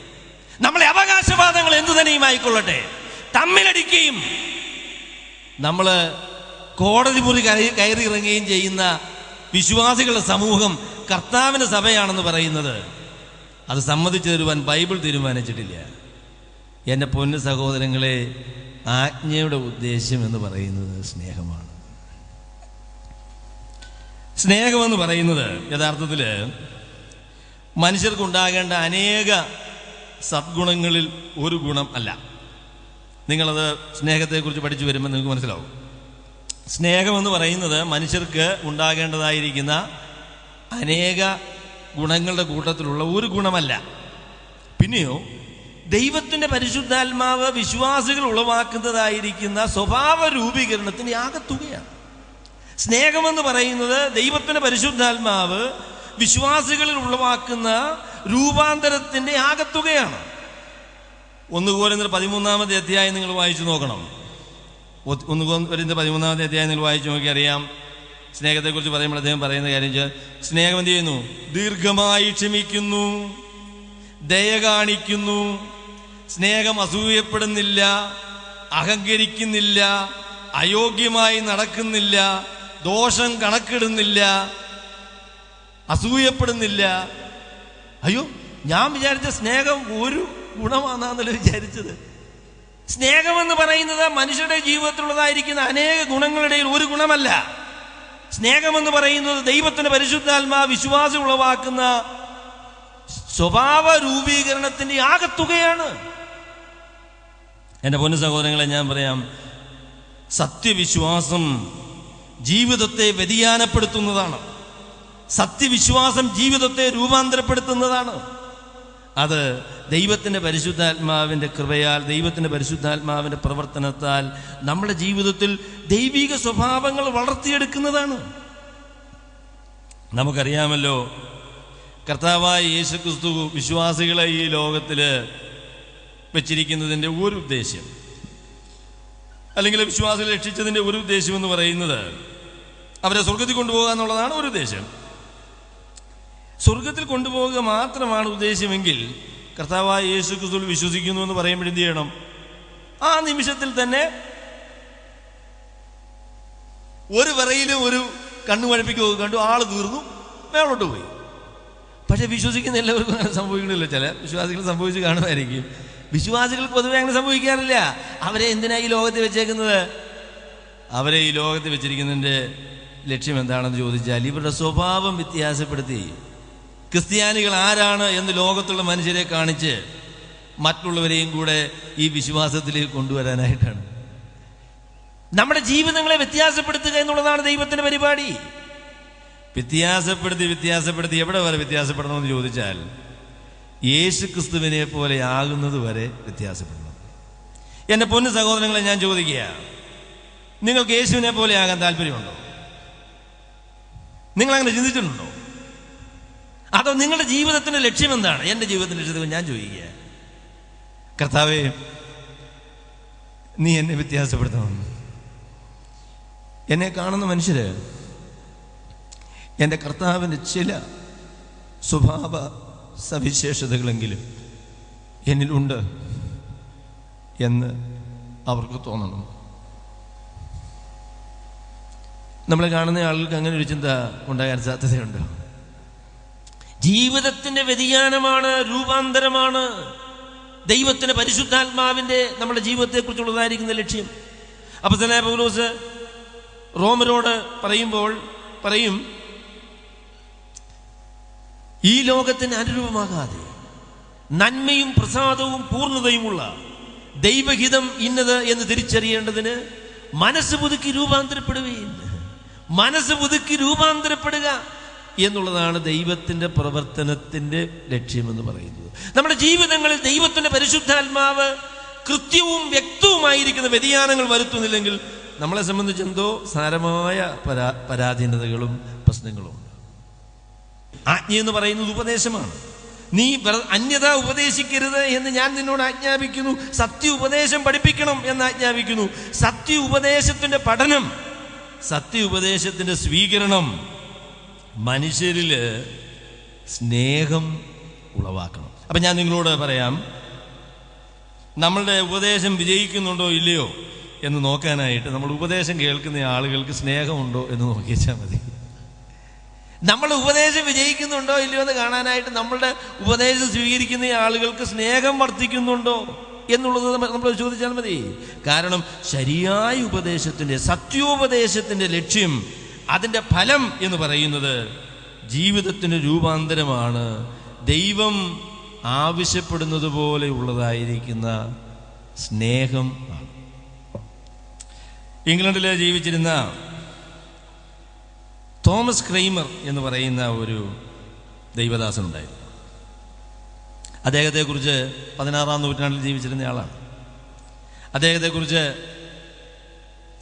നമ്മളെ അവകാശവാദങ്ങൾ എന്തു തന്നെയും ആയിക്കൊള്ളട്ടെ, തമ്മിലടിക്കുകയും നമ്മൾ കോടതി മുറി കയറി ഇറങ്ങുകയും ചെയ്യുന്ന വിശ്വാസികളുടെ സമൂഹം കർത്താവിൻ്റെ സഭയാണെന്ന് പറയുന്നത്, അത് സമ്മതിച്ചു തരുവാൻ ബൈബിൾ തീരുമാനിച്ചിട്ടില്ല. എൻ്റെ പൊന്നു സഹോദരങ്ങളെ, ആജ്ഞയുടെ ഉദ്ദേശ്യം എന്ന് പറയുന്നത് സ്നേഹമാണ്. സ്നേഹമെന്ന് പറയുന്നത് യഥാർത്ഥത്തിൽ മനുഷ്യർക്കുണ്ടാകേണ്ട അനേക സദ്ഗുണങ്ങളിൽ ഒരു ഗുണം അല്ല. നിങ്ങളത് സ്നേഹത്തെക്കുറിച്ച് പഠിച്ചു വരുമ്പോൾ നിങ്ങൾക്ക് മനസ്സിലാവും. സ്നേഹമെന്ന് പറയുന്നത് മനുഷ്യർക്ക് ഉണ്ടാകേണ്ടതായിരിക്കുന്ന അനേക ഗുണങ്ങളുടെ കൂട്ടത്തിലുള്ള ഒരു ഗുണമല്ല. പിന്നെയോ ദൈവത്തിൻ്റെ പരിശുദ്ധാത്മാവ് വിശ്വാസികൾ ഉളവാക്കുന്നതായിരിക്കുന്ന സ്വഭാവ രൂപീകരണത്തിൻ്റെ ആകത്തുകയാണ്. സ്നേഹമെന്ന് പറയുന്നത് ദൈവത്തിൻ്റെ പരിശുദ്ധാത്മാവ് വിശ്വാസികളിൽ ഉളവാക്കുന്ന രൂപാന്തരത്തിൻ്റെ ആകത്തുകയാണ്. 1 കൊരിന്ത്യർ 13-ാമത്തെ അധ്യായം നിങ്ങൾ വായിച്ചു നോക്കണം. 1 കൊരിന്ത്യർ 13-ാമത്തെ അധ്യായം നിങ്ങൾ വായിച്ചു നോക്കി അറിയാം. സ്നേഹത്തെക്കുറിച്ച് പറയുമ്പോൾ അദ്ദേഹം പറയുന്ന കാര്യം, സ്നേഹം എന്ത് ചെയ്യുന്നു? ദീർഘമായി ക്ഷമിക്കുന്നു, ദയ കാണിക്കുന്നു, സ്നേഹം അസൂയപ്പെടുന്നില്ല, അഹങ്കരിക്കുന്നില്ല, അയോഗ്യമായി നടക്കുന്നില്ല, ദോഷം കണക്കിടുന്നില്ല, അസൂയപ്പെടുന്നില്ല. അയ്യോ, ഞാൻ വിചാരിച്ച സ്നേഹം ഒരു ഗുണമാണെന്നല്ല വിചാരിച്ചത്. സ്നേഹമെന്ന് പറയുന്നത് മനുഷ്യരുടെ ജീവിതത്തിലുള്ളതായിരിക്കുന്ന അനേക ഗുണങ്ങളുടെ ഒരു ഗുണമല്ല. സ്നേഹമെന്ന് പറയുന്നത് ദൈവത്തിന്റെ പരിശുദ്ധാത്മാ വിശ്വാസം ഉളവാക്കുന്ന സ്വഭാവ രൂപീകരണത്തിന്റെ ആകത്തുകയാണ്. എൻ്റെ പൊന്നു സഹോദരങ്ങളെ, ഞാൻ പറയാം, സത്യവിശ്വാസം ജീവിതത്തെ വ്യതിയാനപ്പെടുത്തുന്നതാണ്. സത്യവിശ്വാസം ജീവിതത്തെ രൂപാന്തരപ്പെടുത്തുന്നതാണ്. അത് ദൈവത്തിൻ്റെ പരിശുദ്ധാത്മാവിൻ്റെ കൃപയാൽ, ദൈവത്തിൻ്റെ പരിശുദ്ധാത്മാവിൻ്റെ പ്രവർത്തനത്താൽ നമ്മുടെ ജീവിതത്തിൽ ദൈവിക സ്വഭാവങ്ങൾ വളർത്തിയെടുക്കുന്നതാണ്. നമുക്കറിയാമല്ലോ, കർത്താവായ യേശുക്രിസ്തു വിശ്വാസികളെ ഈ ലോകത്തിൽ വെച്ചിരിക്കുന്നതിൻ്റെ ഒരു ഉദ്ദേശ്യം, അല്ലെങ്കിൽ വിശ്വാസികളെ രക്ഷിച്ചതിൻ്റെ ഒരു ഉദ്ദേശ്യം എന്ന് പറയുന്നത് അവരെ സ്വർഗത്തിൽ കൊണ്ടുപോകുക എന്നുള്ളതാണ് ഒരു ഉദ്ദേശം. സ്വർഗത്തിൽ കൊണ്ടുപോകുക മാത്രമാണ് ഉദ്ദേശമെങ്കിൽ കർത്താവായ യേശുക്രിസ്തുവിൽ വിശ്വസിക്കുന്നു എന്ന് പറയുമ്പോൾ എന്ത് ചെയ്യണം? ആ നിമിഷത്തിൽ തന്നെ ഒരു വിറയിലും ഒരു കണ്ണു വഴപ്പിക്കുകയോ കണ്ടു, ആള് തീർന്നു, മേളോട്ട് പോയി. പക്ഷെ വിശ്വസിക്കുന്ന എല്ലാവർക്കും അങ്ങനെ സംഭവിക്കണില്ല. ചില വിശ്വാസികൾ സംഭവിച്ച് കാണുമായിരിക്കും. വിശ്വാസികൾക്ക് പൊതുവെ അങ്ങനെ സംഭവിക്കാറില്ല. അവരെ എന്തിനാ ഈ ലോകത്തിൽ വെച്ചേക്കുന്നത്? അവരെ ഈ ലോകത്തിൽ വെച്ചിരിക്കുന്നതിൻ്റെ ലക്ഷ്യം എന്താണെന്ന് ചോദിച്ചാൽ ഇവരുടെ സ്വഭാവം വ്യത്യാസപ്പെടുത്തി ക്രിസ്ത്യാനികൾ ആരാണ് എന്ന് ലോകത്തുള്ള മനുഷ്യരെ കാണിച്ച് മറ്റുള്ളവരെയും കൂടെ ഈ വിശ്വാസത്തിലേക്ക് കൊണ്ടുവരാനായിട്ടാണ്. നമ്മുടെ ജീവിതങ്ങളെ വ്യത്യാസപ്പെടുത്തുക എന്നുള്ളതാണ് ദൈവത്തിന്റെ പരിപാടി. വ്യത്യാസപ്പെടുത്തി എവിടെ വരെ വ്യത്യാസപ്പെടണമെന്ന് ചോദിച്ചാൽ യേശു ക്രിസ്തുവിനെ പോലെ ആകുന്നത് വരെ വ്യത്യാസപ്പെടണം. എൻ്റെ പൊന്നു സഹോദരങ്ങളെ, ഞാൻ ചോദിക്കുക, നിങ്ങൾക്ക് യേശുവിനെ പോലെ ആകാൻ താല്പര്യമുണ്ടോ? നിങ്ങളങ്ങനെ ചിന്തിച്ചിട്ടുണ്ടോ? അതോ നിങ്ങളുടെ ജീവിതത്തിന്റെ ലക്ഷ്യം എന്താണ്? എൻ്റെ ജീവിതത്തിന്റെ ലക്ഷ്യത്തിൽ ഞാൻ ചോദിക്കുക, കർത്താവേ, നീ എന്നെ വ്യത്യാസപ്പെടുത്തണം. എന്നെ കാണുന്ന മനുഷ്യര് എൻ്റെ കർത്താവിൻ്റെ ചില സ്വഭാവ സവിശേഷതകളെങ്കിലും എന്നിലുണ്ട് എന്ന് അവർക്ക് തോന്നണം. നമ്മളെ കാണുന്ന ആളുകൾക്ക് അങ്ങനെ ഒരു ചിന്ത ഉണ്ടാകാൻ സാധ്യതയുണ്ട്. ജീവിതത്തിന്റെ വ്യതിയാനമാണ്, രൂപാന്തരമാണ് ദൈവത്തിന്റെ പരിശുദ്ധാത്മാവിന്റെ നമ്മുടെ ജീവിതത്തെക്കുറിച്ചുള്ളതായിരിക്കുന്ന ലക്ഷ്യം. അപ്പോസ്തലനായ പൗലോസ് റോമരോട് പറയും, ഈ ലോകത്തിന് അനുരൂപമാകാതെ നന്മയും പ്രസാദവും പൂർണ്ണതയുമുള്ള ദൈവഹിതം ഇന്നത് എന്ന് തിരിച്ചറിയേണ്ടതിന് മനസ്സ് പുതുക്കി രൂപാന്തരപ്പെടുക എന്നുള്ളതാണ് ദൈവത്തിന്റെ പ്രവർത്തനത്തിന്റെ ലക്ഷ്യമെന്ന് പറയുന്നത്. നമ്മുടെ ജീവിതങ്ങളിൽ ദൈവത്തിന്റെ പരിശുദ്ധാത്മാവ് കൃത്യവും വ്യക്തവുമായിരിക്കുന്ന വ്യതിയാനങ്ങൾ വരുത്തുന്നില്ലെങ്കിൽ നമ്മളെ സംബന്ധിച്ച് എന്തോ സാരമായ പരാധീനതകളും പ്രശ്നങ്ങളും ഉണ്ട്. ആജ്ഞ എന്ന് പറയുന്നത് ഉപദേശമാണ്. നീ അന്യത ഉപദേശിക്കരുത് എന്ന് ഞാൻ നിന്നോട് ആജ്ഞാപിക്കുന്നു. സത്യ ഉപദേശം പഠിപ്പിക്കണം എന്ന് ആജ്ഞാപിക്കുന്നു. സത്യ ഉപദേശത്തിന്റെ പഠനം, സത്യ ഉപദേശത്തിന്റെ സ്വീകരണം മനുഷ്യരില് സ്നേഹം ഉളവാക്കണം. അപ്പൊ ഞാൻ നിങ്ങളോട് പറയാം, നമ്മളുടെ ഉപദേശം വിജയിക്കുന്നുണ്ടോ ഇല്ലയോ എന്ന് നോക്കാനായിട്ട് നമ്മൾ ഉപദേശം കേൾക്കുന്ന ആളുകൾക്ക് സ്നേഹമുണ്ടോ എന്ന് നോക്കിയാൽ മതി. നമ്മൾ ഉപദേശം വിജയിക്കുന്നുണ്ടോ ഇല്ലയോ എന്ന് കാണാനായിട്ട് നമ്മളുടെ ഉപദേശം സ്വീകരിക്കുന്ന ആളുകൾക്ക് സ്നേഹം വർദ്ധിക്കുന്നുണ്ടോ എന്നുള്ളത് നമ്മൾ ചോദിച്ചാൽ മതി. കാരണം ശരിയായ ഉപദേശത്തിന്റെ, സത്യോപദേശത്തിന്റെ ലക്ഷ്യം, അതിന്റെ ഫലം എന്ന് പറയുന്നത് ജീവിതത്തിന്റെ രൂപാന്തരമാണ്. ദൈവം ആവശ്യപ്പെടുന്നത് പോലെയുള്ളതായിരിക്കുന്ന സ്നേഹം ആണ്. ഇംഗ്ലണ്ടിൽ ജീവിച്ചിരുന്ന തോമസ് ക്രൈമർ എന്ന് പറയുന്ന ഒരു ദൈവദാസനുണ്ടായിരുന്നു. അദ്ദേഹത്തെക്കുറിച്ച് 16-ാം നൂറ്റാണ്ടിൽ ജീവിച്ചിരുന്ന ആളാണ്. അദ്ദേഹത്തെക്കുറിച്ച്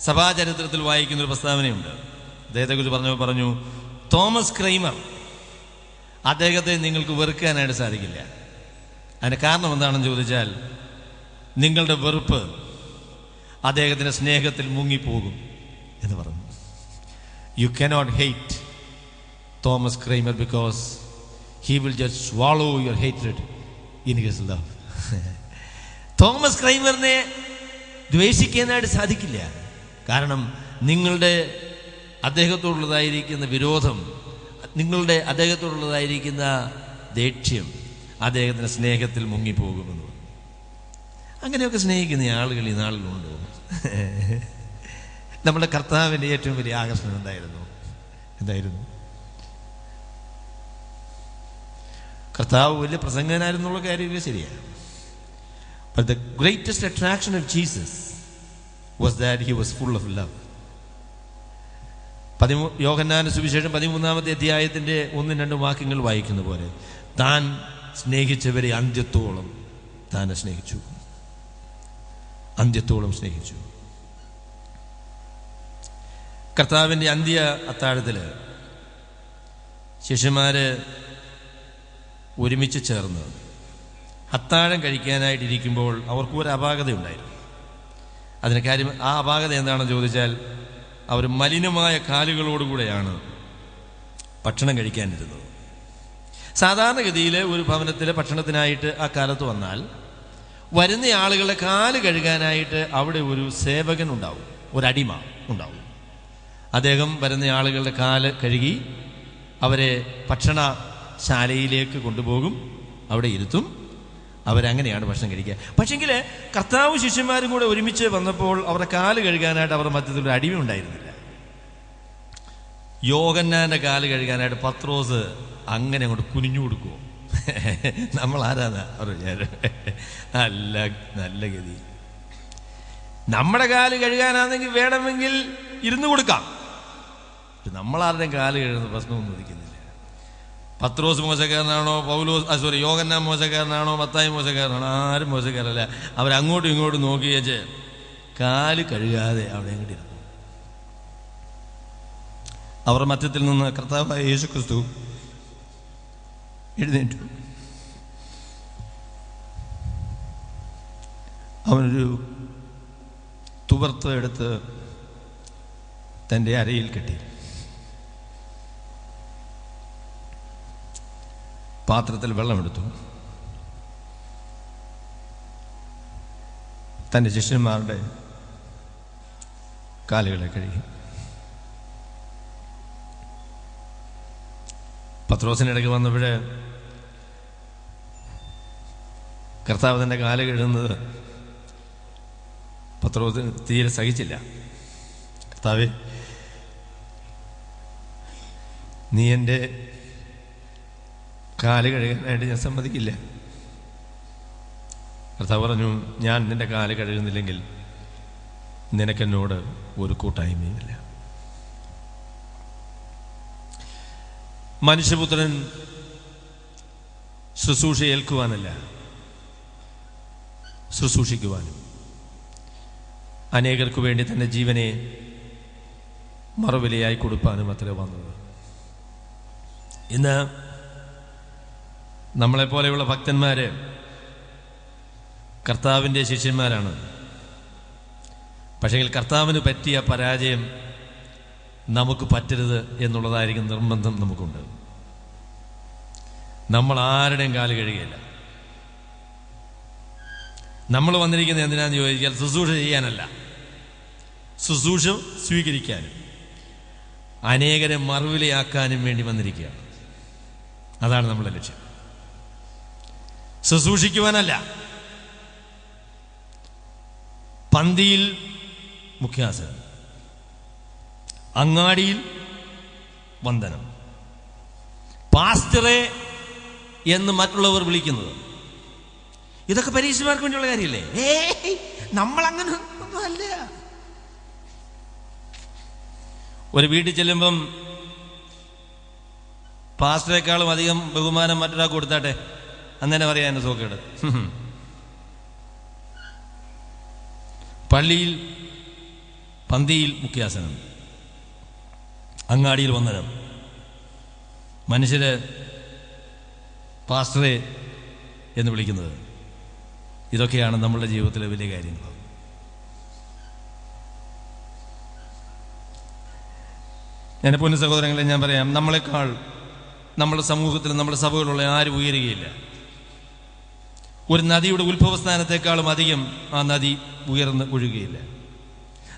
സഭാചരിത്രത്തിൽ വായിക്കുന്നൊരു പ്രസ്താവനയുണ്ട്. അദ്ദേഹത്തെക്കുറിച്ച് പറഞ്ഞു, തോമസ് ക്രൈമർ, അദ്ദേഹത്തെ നിങ്ങൾക്ക് വെറുക്കാനായിട്ട് സാധിക്കില്ല. അതിന് കാരണം എന്താണെന്ന് ചോദിച്ചാൽ നിങ്ങളുടെ വെറുപ്പ് അദ്ദേഹത്തിൻ്റെ സ്നേഹത്തിൽ മുങ്ങിപ്പോകും എന്ന് പറഞ്ഞു. You cannot hate Thomas Kramer because he will just swallow your hatred in his love. Thomas ക്രൈമറിനെ ദ്വേഷിക്കാനായിട്ട് സാധിക്കില്ല. കാരണം നിങ്ങളുടെ അദ്ദേഹത്തോടുള്ളതായിരിക്കുന്ന വിരോധം, നിങ്ങളുടെ അദ്ദേഹത്തോടുള്ളതായിരിക്കുന്ന ദേഷ്യം അദ്ദേഹത്തിൻ്റെ സ്നേഹത്തിൽ മുങ്ങിപ്പോകുമെന്ന്. അങ്ങനെയൊക്കെ സ്നേഹിക്കുന്ന ആളുകൾ ഈ നാളിലുണ്ടോ? നമ്മുടെ കർത്താവിൻ്റെ ഏറ്റവും വലിയ ആകർഷണം എന്തായിരുന്നു? കർത്താവ് വലിയ പ്രസംഗനായിരുന്നുള്ള കാര്യമില്ല, ശരിയാണ്. But the greatest attraction of Jesus was that he was full of love. യോഹന്നാന്റെ സുവിശേഷം 13-ാമത്തെ അധ്യായത്തിന്റെ 1-2 വാക്യങ്ങൾ വായിക്കുന്ന പോലെ താൻ സ്നേഹിച്ചവരെ അന്ത്യത്തോളം സ്നേഹിച്ചു. കർത്താവിൻ്റെ അന്ത്യ അത്താഴത്തിൽ ശിഷ്യന്മാര് ഒരുമിച്ച് ചേർന്ന് അത്താഴം കഴിക്കാനായിട്ടിരിക്കുമ്പോൾ അവർക്ക് ഒരു അപാകതയുണ്ടായിരുന്നു. അതിന് കാര്യം, ആ അപാകത എന്താണെന്ന് ചോദിച്ചാൽ അവർ മലിനമായ കാലുകളോടുകൂടെയാണ് ഭക്ഷണം കഴിക്കാനിരുന്നത്. സാധാരണഗതിയിൽ ഒരു ഭവനത്തിലെ ഭക്ഷണത്തിനായിട്ട് ആ കാലത്ത് വന്നാൽ വരുന്ന ആളുകളുടെ കാല് കഴുകാനായിട്ട് അവിടെ ഒരു സേവകൻ ഉണ്ടാവും, ഒരടിമ ഉണ്ടാവും. അദ്ദേഹം വരുന്ന ആളുകളുടെ കാല് കഴുകി അവരെ ഭക്ഷണശാലയിലേക്ക് കൊണ്ടുപോകും, അവിടെ ഇരുത്തും, അവരങ്ങനെയാണ് ഭക്ഷണം കഴിക്കുക. പക്ഷെങ്കിൽ കർത്താവ് ശിഷ്യന്മാരും കൂടെ ഒരുമിച്ച് വന്നപ്പോൾ അവരുടെ കാല് കഴുകാനായിട്ട് അവരുടെ മധ്യത്തിൽ ഒരു അടിമ ഉണ്ടായിരുന്നില്ല. യോഹന്നാന്റെ കാല് കഴുകാനായിട്ട് പത്രോസ് അങ്ങനെ അങ്ങോട്ട് കുനിഞ്ഞു കൊടുക്കുമോ? നമ്മൾ ആരാന്നാ നല്ല നല്ല ഗതി. നമ്മുടെ കാല് കഴുകാനാണെങ്കിൽ വേണമെങ്കിൽ ഇരുന്ന് കൊടുക്കാം. നമ്മളാരുടെയും കാല് കഴുകുന്ന പ്രശ്നമൊന്നും ഉദിക്കുന്നില്ല. പത്രോസ് മോശക്കാരനാണോ, യോഹന്നാൻ മോശക്കാരനാണോ, മത്തായി മോശക്കാരനാണോ? ആരും മോശക്കാരല്ല. അവരങ്ങോട്ടും ഇങ്ങോട്ടും നോക്കി വെച്ച് കാല് കഴുകാതെ അവിടെ എങ്ങോട്ടിരുന്നു. അവരുടെ മധ്യത്തിൽ നിന്ന് കർത്താവായ യേശുക്രിസ്തു എഴുന്നേറ്റു. അവനൊരു തുവർത്ത് എടുത്ത് തൻ്റെ അരയിൽ കെട്ടി, പാത്രത്തിൽ വെള്ളമെടുത്തു, തൻ്റെ ശിഷ്യന്മാരുടെ കാലുകളെ കഴുകി. പത്രോസിനിടയ്ക്ക് വന്നപ്പോഴേ കർത്താവ് തൻ്റെ കാല് കഴുകുന്നത് പത്രോസ് തീരെ സഹിച്ചില്ല. കർത്താവേ, നീ എൻ്റെ കാല് കഴുകാനായിട്ട് ഞാൻ സമ്മതിക്കില്ല. കർത്താവ് പറഞ്ഞു, ഞാൻ നിന്റെ കാല് കഴുകുന്നില്ലെങ്കിൽ നിനക്കെന്നോട് ഒരു കൂട്ടായ്മയുമില്ല. മനുഷ്യപുത്രൻ ശുശ്രൂഷ ഏൽക്കുവാനല്ല, ശുശ്രൂഷിക്കുവാനും അനേകർക്ക് വേണ്ടി തൻ്റെ ജീവനെ മറുവിലയായി കൊടുപ്പാനും അത്ര വന്നത്. ഇന്ന് നമ്മളെപ്പോലെയുള്ള ഭക്തന്മാര് കർത്താവിൻ്റെ ശിഷ്യന്മാരാണ്. പക്ഷേ കർത്താവിന് പറ്റിയ പരാജയം നമുക്ക് പറ്റരുത് എന്നുള്ളതായിരിക്കും നിർബന്ധം നമുക്കുണ്ട്. നമ്മൾ ആരുടെയും കാല് കഴുകുകയില്ല. നമ്മൾ വന്നിരിക്കുന്നത് എന്തിനാന്ന് ചോദിച്ചാൽ ശുശ്രൂഷ ചെയ്യാനല്ല, ശുശ്രൂഷ സ്വീകരിക്കാനും അനേകരെ മറുവിലയാക്കാനും വേണ്ടി വന്നിരിക്കുകയാണ്. അതാണ് നമ്മുടെ ലക്ഷ്യം. ശുശ്രൂഷിക്കുവാനല്ല. പന്തിയിൽ മുഖ്യാസനം, അങ്ങാടിയിൽ വന്ദനം, പാസ്റ്ററെ എന്ന് മറ്റുള്ളവർ വിളിക്കുന്നത്, ഇതൊക്കെ പരീക്ഷമാർക്ക് വേണ്ടിയുള്ള കാര്യമില്ലേ? നമ്മളങ്ങനെ ഒന്നും അല്ല. ഒരു വീട്ടിൽ ചെല്ലുമ്പം പാസ്റ്ററേക്കാളും അധികം ബഹുമാനം മറ്റൊരാൾക്ക് കൊടുത്താട്ടെ, അങ്ങനെ പറയാൻ എന്നെ സോക്കേട്. പള്ളിയിൽ പന്തിയിൽ മുഖ്യാസനം, അങ്ങാടിയിൽ വന്ദനം, മനുഷ്യര് പാസ്റ്ററെ എന്ന് വിളിക്കുന്നത്, ഇതൊക്കെയാണ് നമ്മളുടെ ജീവിതത്തിലെ വലിയ കാര്യങ്ങൾ. എൻ്റെ പൊന്നു സഹോദരങ്ങളെ, ഞാൻ പറയാം, നമ്മളെക്കാൾ നമ്മുടെ സമൂഹത്തിൽ നമ്മുടെ സഭകളുള്ള ആരും ഉയരുകയില്ല. ഒരു നദിയുടെ ഉത്ഭവസ്ഥാനത്തെക്കാളും അധികം ആ നദി ഉയർന്ന് ഒഴുകുകയില്ല.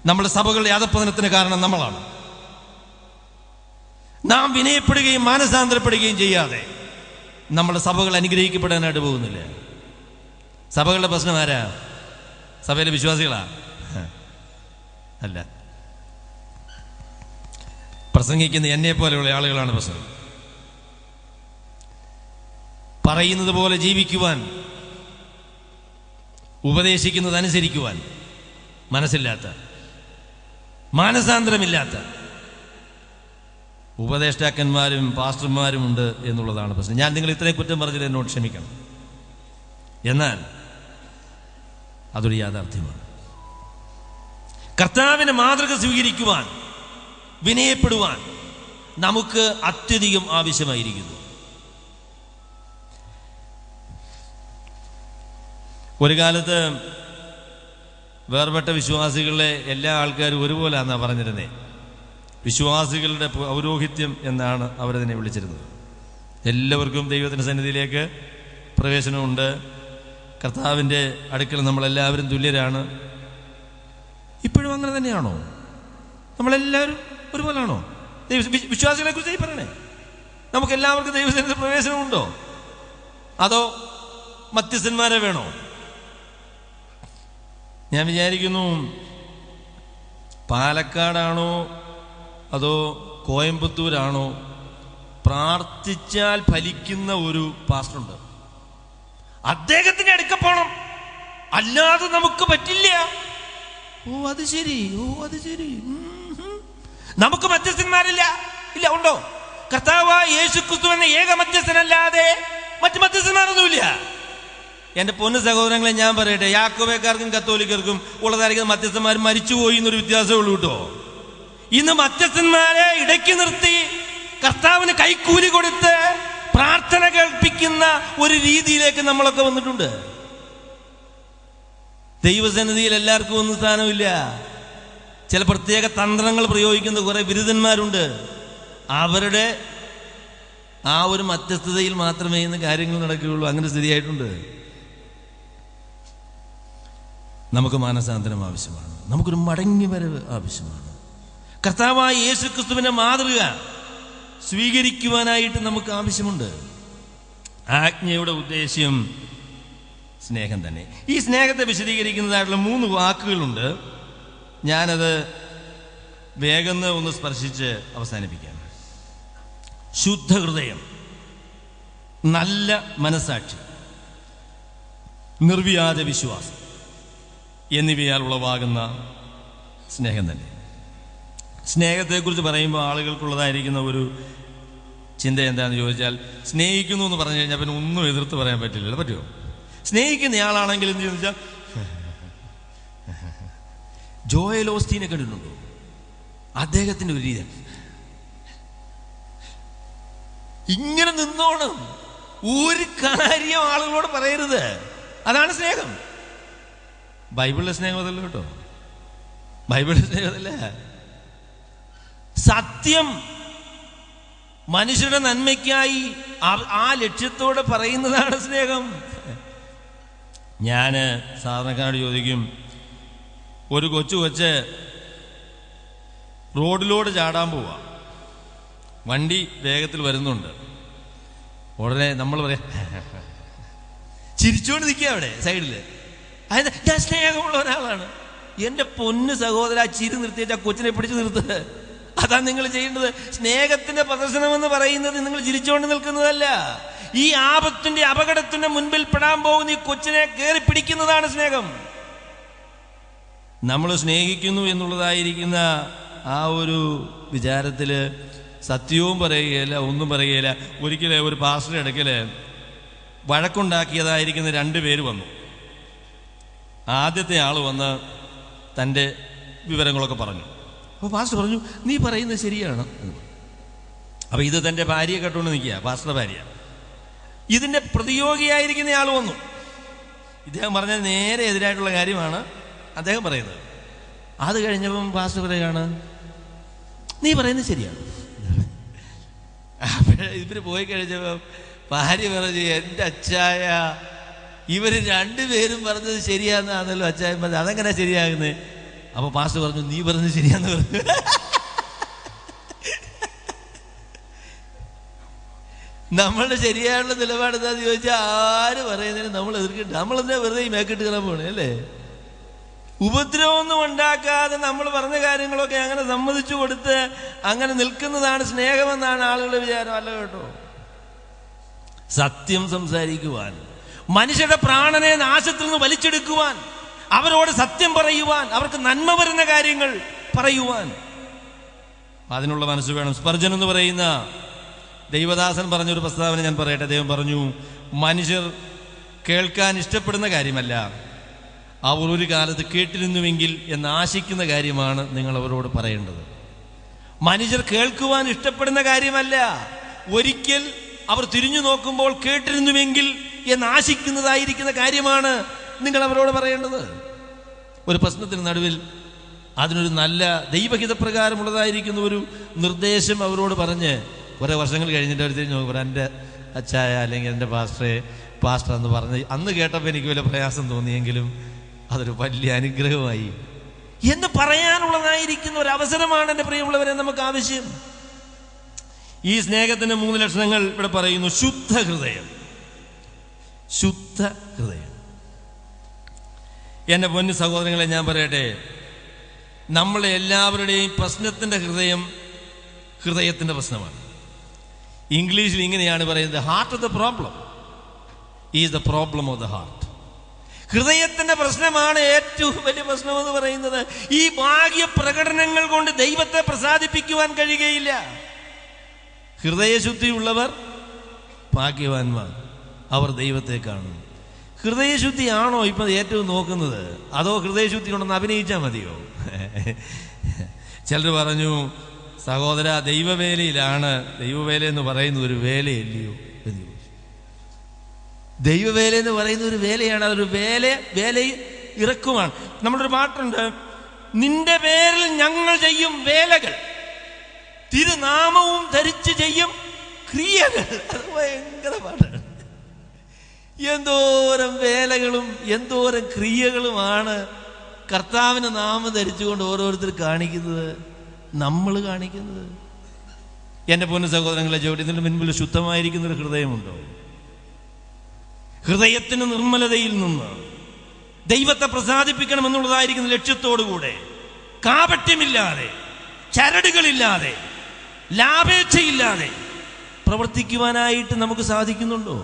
നമ്മുടെ സഭകളുടെ അധപ്പതനത്തിന് കാരണം നമ്മളാണ്. നാം വിനയപ്പെടുകയും മാനസാന്തരപ്പെടുകയും ചെയ്യാതെ നമ്മുടെ സഭകൾ അനുഗ്രഹിക്കപ്പെടാനായിട്ട് പോകുന്നില്ല. സഭകളുടെ പ്രശ്നം ആരാ? സഭയിലെ വിശ്വാസികളാ? അല്ല, പ്രസംഗിക്കുന്ന എന്നെ പോലെയുള്ള ആളുകളാണ് പ്രശ്നം. പറയുന്നത് പോലെ ജീവിക്കുവാൻ, ഉപദേശിക്കുന്നത് അനുസരിക്കുവാൻ മനസ്സില്ലാത്ത, മാനസാന്തരമില്ലാത്ത ഉപദേഷ്ടാക്കന്മാരും പാസ്റ്റർമാരും ഉണ്ട് എന്നുള്ളതാണ് പ്രശ്നം. ഞാൻ നിങ്ങൾ ഇത്രയും കുറ്റം പറഞ്ഞത് എന്നോട് ക്ഷമിക്കണം. എന്നാൽ അതൊരു യാഥാർത്ഥ്യമാണ്. കർത്താവിനെ മാതൃക സ്വീകരിക്കുവാൻ, വിനയപ്പെടുവാൻ നമുക്ക് അത്യധികം ആവശ്യമായിരിക്കുന്നു. ഒരു കാലത്ത് വേർപെട്ട വിശ്വാസികളെ എല്ലാ ആൾക്കാരും ഒരുപോലാന്നാണ് പറഞ്ഞിരുന്നേ. വിശ്വാസികളുടെ പൗരോഹിത്യം എന്നാണ് അവരതിനെ വിളിച്ചിരുന്നത്. എല്ലാവർക്കും ദൈവത്തിൻ്റെ സന്നിധിയിലേക്ക് പ്രവേശനമുണ്ട്. കർത്താവിൻ്റെ അടുക്കൽ നമ്മളെല്ലാവരും തുല്യരാണ്. ഇപ്പോഴും അങ്ങനെ തന്നെയാണോ? നമ്മളെല്ലാവരും ഒരുപോലാണോ? വിശ്വാസികളെ കുറിച്ച് പറയണേ. നമുക്ക് എല്ലാവർക്കും ദൈവത്തിൻ്റെ പ്രവേശനമുണ്ടോ? അതോ മധ്യസ്ഥന്മാരെ വേണോ? ഞാൻ വിചാരിക്കുന്നു, പാലക്കാടാണോ അതോ കോയമ്പത്തൂരാണോ പ്രാർത്ഥിച്ചാൽ ഫലിക്കുന്ന ഒരു പാസ്റ്ററുണ്ട്. അദ്ദേഹത്തിന്റെ അടുക്ക പോണം, അല്ലാതെ നമുക്ക് പറ്റില്ല. അത് ശരി. നമുക്ക് മധ്യസ്ഥന്മാരില്ല. ഇല്ല, ഉണ്ടോ? കർത്താവായ യേശുക്രിസ്തു എന്ന ഏക മധ്യസ്ഥനല്ലാതെ മറ്റു മധ്യസ്ഥന്മാരൊന്നുമില്ല. എന്റെ പൊന്നു സഹോദരങ്ങളെ, ഞാൻ പറയട്ടെ, യാക്കോബേക്കാർക്കും കത്തോലിക്കർക്കും ഉള്ളതായിരിക്കുന്ന മധ്യസ്ഥന്മാർ മരിച്ചുപോയി എന്നൊരു വ്യത്യാസമേ ഉള്ളൂ കേട്ടോ. ഇന്ന് മധ്യസ്ഥന്മാരെ ഇടയ്ക്ക് നിർത്തി കർത്താവിന് കൈക്കൂലി കൊടുത്ത് പ്രാർത്ഥന കേൾപ്പിക്കുന്ന ഒരു രീതിയിലേക്ക് നമ്മളൊക്കെ വന്നിട്ടുണ്ട്. ദൈവസന്നിധിയിൽ എല്ലാവർക്കും ഒന്നും സ്ഥാനമില്ല. ചില പ്രത്യേക തന്ത്രങ്ങൾ പ്രയോഗിക്കുന്ന കുറെ ബിരുദന്മാരുണ്ട്. അവരുടെ ആ ഒരു മധ്യസ്ഥതയിൽ മാത്രമേ ഇന്ന് കാര്യങ്ങൾ നടക്കുകയുള്ളൂ. അങ്ങനെ സ്ഥിതിയായിട്ടുണ്ട്. നമുക്ക് മാനസാന്തരം ആവശ്യമാണ്. നമുക്കൊരു മടങ്ങി വരവ് ആവശ്യമാണ്. കർത്താവായ യേശുക്രിസ്തുവിന്റെ മാതൃക സ്വീകരിക്കുവാനായിട്ട് നമുക്ക് ആവശ്യമുണ്ട്. ആജ്ഞയുടെ ഉദ്ദേശ്യം സ്നേഹം തന്നെ. ഈ സ്നേഹത്തെ വിശദീകരിക്കുന്നതായിട്ടുള്ള 3 വാക്കുകളുണ്ട്. ഞാനത് വേഗം ഒന്ന് സ്പർശിച്ച് അവസാനിപ്പിക്കാം. ശുദ്ധ ഹൃദയം, നല്ല മനസാക്ഷി, നിർവ്യാജ വിശ്വാസം എന്നിവയാൽ ഉളവാകുന്ന സ്നേഹം തന്നെ. സ്നേഹത്തെക്കുറിച്ച് പറയുമ്പോൾ ആളുകൾക്കുള്ളതായിരിക്കുന്ന ഒരു ചിന്ത എന്താണെന്ന് ചോദിച്ചാൽ, സ്നേഹിക്കുന്നു എന്ന് പറഞ്ഞു കഴിഞ്ഞാൽ പിന്നെ ഒന്നും എതിർത്ത് പറയാൻ പറ്റില്ലല്ലോ. പറ്റുമോ? സ്നേഹിക്കുന്നയാളാണെങ്കിൽ എന്ത് ചോദിച്ചാൽ, ജോയൽ ഓസ്റ്റീനെ കണ്ടിട്ടുണ്ടോ? അദ്ദേഹത്തിന്റെ ഒരു രീതി ഇങ്ങനെ നിന്നോണം, ഒരു കാര്യം ആളുകളോട് പറയരുത്. അതാണ് സ്നേഹം. ബൈബിളിലെ സ്നേഹമതല്ല കേട്ടോ, ബൈബിളിലെ സ്നേഹമല്ല. സത്യം മനുഷ്യരുടെ നന്മയ്ക്കായി ആ ലക്ഷ്യത്തോടെ പറയുന്നതാണ് സ്നേഹം. ഞാൻ സാധാരണക്കാരോട് ചോദിക്കും, ഒരു കൊച്ച് റോഡിലോട് ചാടാൻ പോവാ, വണ്ടി വേഗത്തിൽ വരുന്നുണ്ട്. ഉടനെ നമ്മൾ പറയാം, ചിരിച്ചുകൊണ്ട് നിൽക്കുക അവിടെ സൈഡില്. അതായത് ഞാൻ സ്നേഹമുള്ള ഒരാളാണ്. എന്റെ പൊന്ന് സഹോദര, ചിരി നിർത്തിയിട്ട് ആ കൊച്ചിനെ പിടിച്ചു നിർത്തുക. അതാണ് നിങ്ങൾ ചെയ്യേണ്ടത്. സ്നേഹത്തിന്റെ പ്രദർശനം എന്ന് പറയുന്നത് നിങ്ങൾ ചിരിച്ചുകൊണ്ട് നിൽക്കുന്നതല്ല. ഈ ആപത്തിന്റെ അപകടത്തിന്റെ മുൻപിൽ പെടാൻ പോകുന്ന ഈ കൊച്ചിനെ കയറി പിടിക്കുന്നതാണ് സ്നേഹം. നമ്മൾ സ്നേഹിക്കുന്നു എന്നുള്ളതായിരിക്കുന്ന ആ ഒരു വിചാരത്തില് സത്യവും പറയുകയില്ല, ഒന്നും പറയുകയില്ല. ഒരിക്കലും ഒരു പാസ്റ്ററുടെ ഇടയ്ക്കല് വഴക്കുണ്ടാക്കിയതായിരിക്കുന്ന 2 പേര് വന്നു. ആദ്യത്തെ ആൾ വന്ന് തൻ്റെ വിവരങ്ങളൊക്കെ പറഞ്ഞു. അപ്പോൾ പാസ്റ്റർ പറഞ്ഞു, നീ പറയുന്നത് ശരിയാണ്. അപ്പൊ ഇത് തൻ്റെ ഭാര്യയെ കേട്ടുകൊണ്ട് നിൽക്കുക, പാസ്റ്ററുടെ ഭാര്യ. ഇതിന്റെ പ്രതിയോഗിയായിരിക്കുന്ന ആൾ വന്നു. ഇദ്ദേഹം പറഞ്ഞത് നേരെ എതിരായിട്ടുള്ള കാര്യമാണ് അദ്ദേഹം പറയുന്നത്. അത് കഴിഞ്ഞപ്പം പാസ്റ്റർ പറയുകയാണ്, നീ പറയുന്നത് ശരിയാണ്. ഇവര് പോയി കഴിഞ്ഞപ്പോ ഭാര്യ പറഞ്ഞു, എൻ്റെ അച്ചായ, ഇവര് 2 പേരും പറഞ്ഞത് ശരിയാന്നാണല്ലോ അച്ചായൻ പറഞ്ഞത്, അതെങ്ങനെ ശരിയാകുന്നത്? അപ്പൊ പാസ്റ്റർ പറഞ്ഞു, നീ പറഞ്ഞത് ശരിയാന്ന് പറഞ്ഞു. നമ്മളുടെ ശരിയായുള്ള നിലപാട് എന്താന്ന് ചോദിച്ചാൽ ആര് പറയുന്നതിന് നമ്മൾ എതിർക്കിട്ട് നമ്മളെന്താ വെറുതെ ഈ മേക്കിട്ട് കയറാൻ പോണേ അല്ലേ? ഉപദ്രവമൊന്നും ഉണ്ടാക്കാതെ നമ്മൾ പറഞ്ഞ കാര്യങ്ങളൊക്കെ അങ്ങനെ സമ്മതിച്ചു കൊടുത്ത് അങ്ങനെ നിൽക്കുന്നതാണ് സ്നേഹമെന്നാണ് ആളുകളുടെ വിചാരം. അല്ല കേട്ടോ. സത്യം സംസാരിക്കുവാൻ, മനുഷ്യരുടെ പ്രാണനെ നാശത്തിൽ നിന്ന് വലിച്ചെടുക്കുവാൻ, അവരോട് സത്യം പറയുവാൻ, അവർക്ക് നന്മ വരുന്ന കാര്യങ്ങൾ പറയുവാൻ അതിനുള്ള മനസ്സ് വേണം. സ്പർജൻ എന്ന് പറയുന്ന ദൈവദാസൻ പറഞ്ഞൊരു പ്രസ്താവന ഞാൻ പറയട്ടെ. അദ്ദേഹം പറഞ്ഞു, മനുഷ്യർ കേൾക്കാൻ ഇഷ്ടപ്പെടുന്ന കാര്യമല്ല, അവർ ഒരു കാലത്ത് കേട്ടിരുന്നുവെങ്കിൽ എന്ന് ആശിക്കുന്ന കാര്യമാണ് നിങ്ങൾ അവരോട് പറയേണ്ടത്. മനുഷ്യർ കേൾക്കുവാൻ ഇഷ്ടപ്പെടുന്ന കാര്യമല്ല, ഒരിക്കൽ അവർ തിരിഞ്ഞു നോക്കുമ്പോൾ കേട്ടിരുന്നുവെങ്കിൽ എന്ന് ആശിക്കുന്നതായിരിക്കുന്ന കാര്യമാണ് നിങ്ങൾ അവരോട് പറയേണ്ടത്. ഒരു പ്രശ്നത്തിന് നടുവിൽ അതിനൊരു നല്ല ദൈവഹിതപ്രകാരമുള്ളതായിരിക്കുന്ന ഒരു നിർദ്ദേശം അവരോട് പറഞ്ഞ് കുറേ വർഷങ്ങൾ കഴിഞ്ഞിട്ട് അവർ തിരിഞ്ഞു നോക്കുമ്പോൾ എൻ്റെ അച്ചായ അല്ലെങ്കിൽ എൻ്റെ പാസ്റ്റർ എന്ന് പറഞ്ഞ് അന്ന് കേട്ടപ്പോൾ എനിക്ക് വലിയ പ്രയാസം തോന്നിയെങ്കിലും അതൊരു വലിയ അനുഗ്രഹമായി എന്ന് പറയാനുള്ളതായിരിക്കുന്ന ഒരു അവസരമാണ് എൻ്റെ പ്രിയമുള്ളവരെ നമുക്ക് ആവശ്യം. ഈ സ്നേഹത്തിന്റെ 3 ലക്ഷണങ്ങൾ ഇവിടെ പറയുന്നു. ശുദ്ധ ഹൃദയം. ശുദ്ധ ഹൃദയം. എൻ്റെ പൊന്നു സഹോദരങ്ങളെ, ഞാൻ പറയട്ടെ, നമ്മളെ എല്ലാവരുടെയും പ്രശ്നത്തിന്റെ ഹൃദയം ഹൃദയത്തിൻ്റെ പ്രശ്നമാണ്. ഇംഗ്ലീഷിൽ ഇങ്ങനെയാണ് പറയുന്നത്, heart of the problem is the problem of the heart. ഹൃദയത്തിന്റെ പ്രശ്നമാണ് ഏറ്റവും വലിയ പ്രശ്നം എന്ന് പറയുന്നത്. ഈ ബാഹ്യ പ്രകടനങ്ങൾ കൊണ്ട് ദൈവത്തെ പ്രസാദിപ്പിക്കുവാൻ കഴിയുകയില്ല. ഹൃദയശുദ്ധിയുള്ളവർ ഭാഗ്യവാന്മാർ, അവർ ദൈവത്തെ കാണും. ഹൃദയശുദ്ധിയാണോ ഇപ്പം ഏറ്റവും നോക്കുന്നത്, അതോ ഹൃദയശുദ്ധി കൊണ്ടൊന്ന് അഭിനയിച്ചാൽ മതിയോ? ചിലർ പറഞ്ഞു, സഹോദര, ദൈവവേലയിലാണ്, ദൈവവേല എന്ന് പറയുന്ന ഒരു വേലയല്ലയോ എന്ന് ചോദിച്ചു. ദൈവവേല എന്ന് പറയുന്ന ഒരു വേലയാണ്, അതൊരു വേല ഇറക്കുമാണ്. നമ്മളൊരു പാട്ടുണ്ട്, നിന്റെ പേരിൽ ഞങ്ങൾ ചെയ്യും വേലകൾ, തിരുനാമവും ധരിച്ച് ചെയ്യും ക്രിയകൾ. അത് ഭയങ്കര പാട്ടാണ്. എന്തോരം വേലകളും എന്തോരം ക്രിയകളുമാണ് കർത്താവിന് നാമം ധരിച്ചുകൊണ്ട് ഓരോരുത്തർ കാണിക്കുന്നത്, നമ്മൾ കാണിക്കുന്നത്. എൻ്റെ പൊന്നു സഹോദരങ്ങളെ, ഇതിന് മുൻപിൽ ശുദ്ധമായിരിക്കുന്നൊരു ഹൃദയമുണ്ടോ? ഹൃദയത്തിന് നിർമ്മലതയിൽ നിന്ന് ദൈവത്തെ പ്രസാദിപ്പിക്കണം എന്നുള്ളതായിരിക്കുന്ന ലക്ഷ്യത്തോടുകൂടെ, കാപട്യമില്ലാതെ, ചരടുകളില്ലാതെ, ലാഭേച്ഛയില്ലാതെ പ്രവർത്തിക്കുവാനായിട്ട് നമുക്ക് സാധിക്കുന്നുണ്ടോ?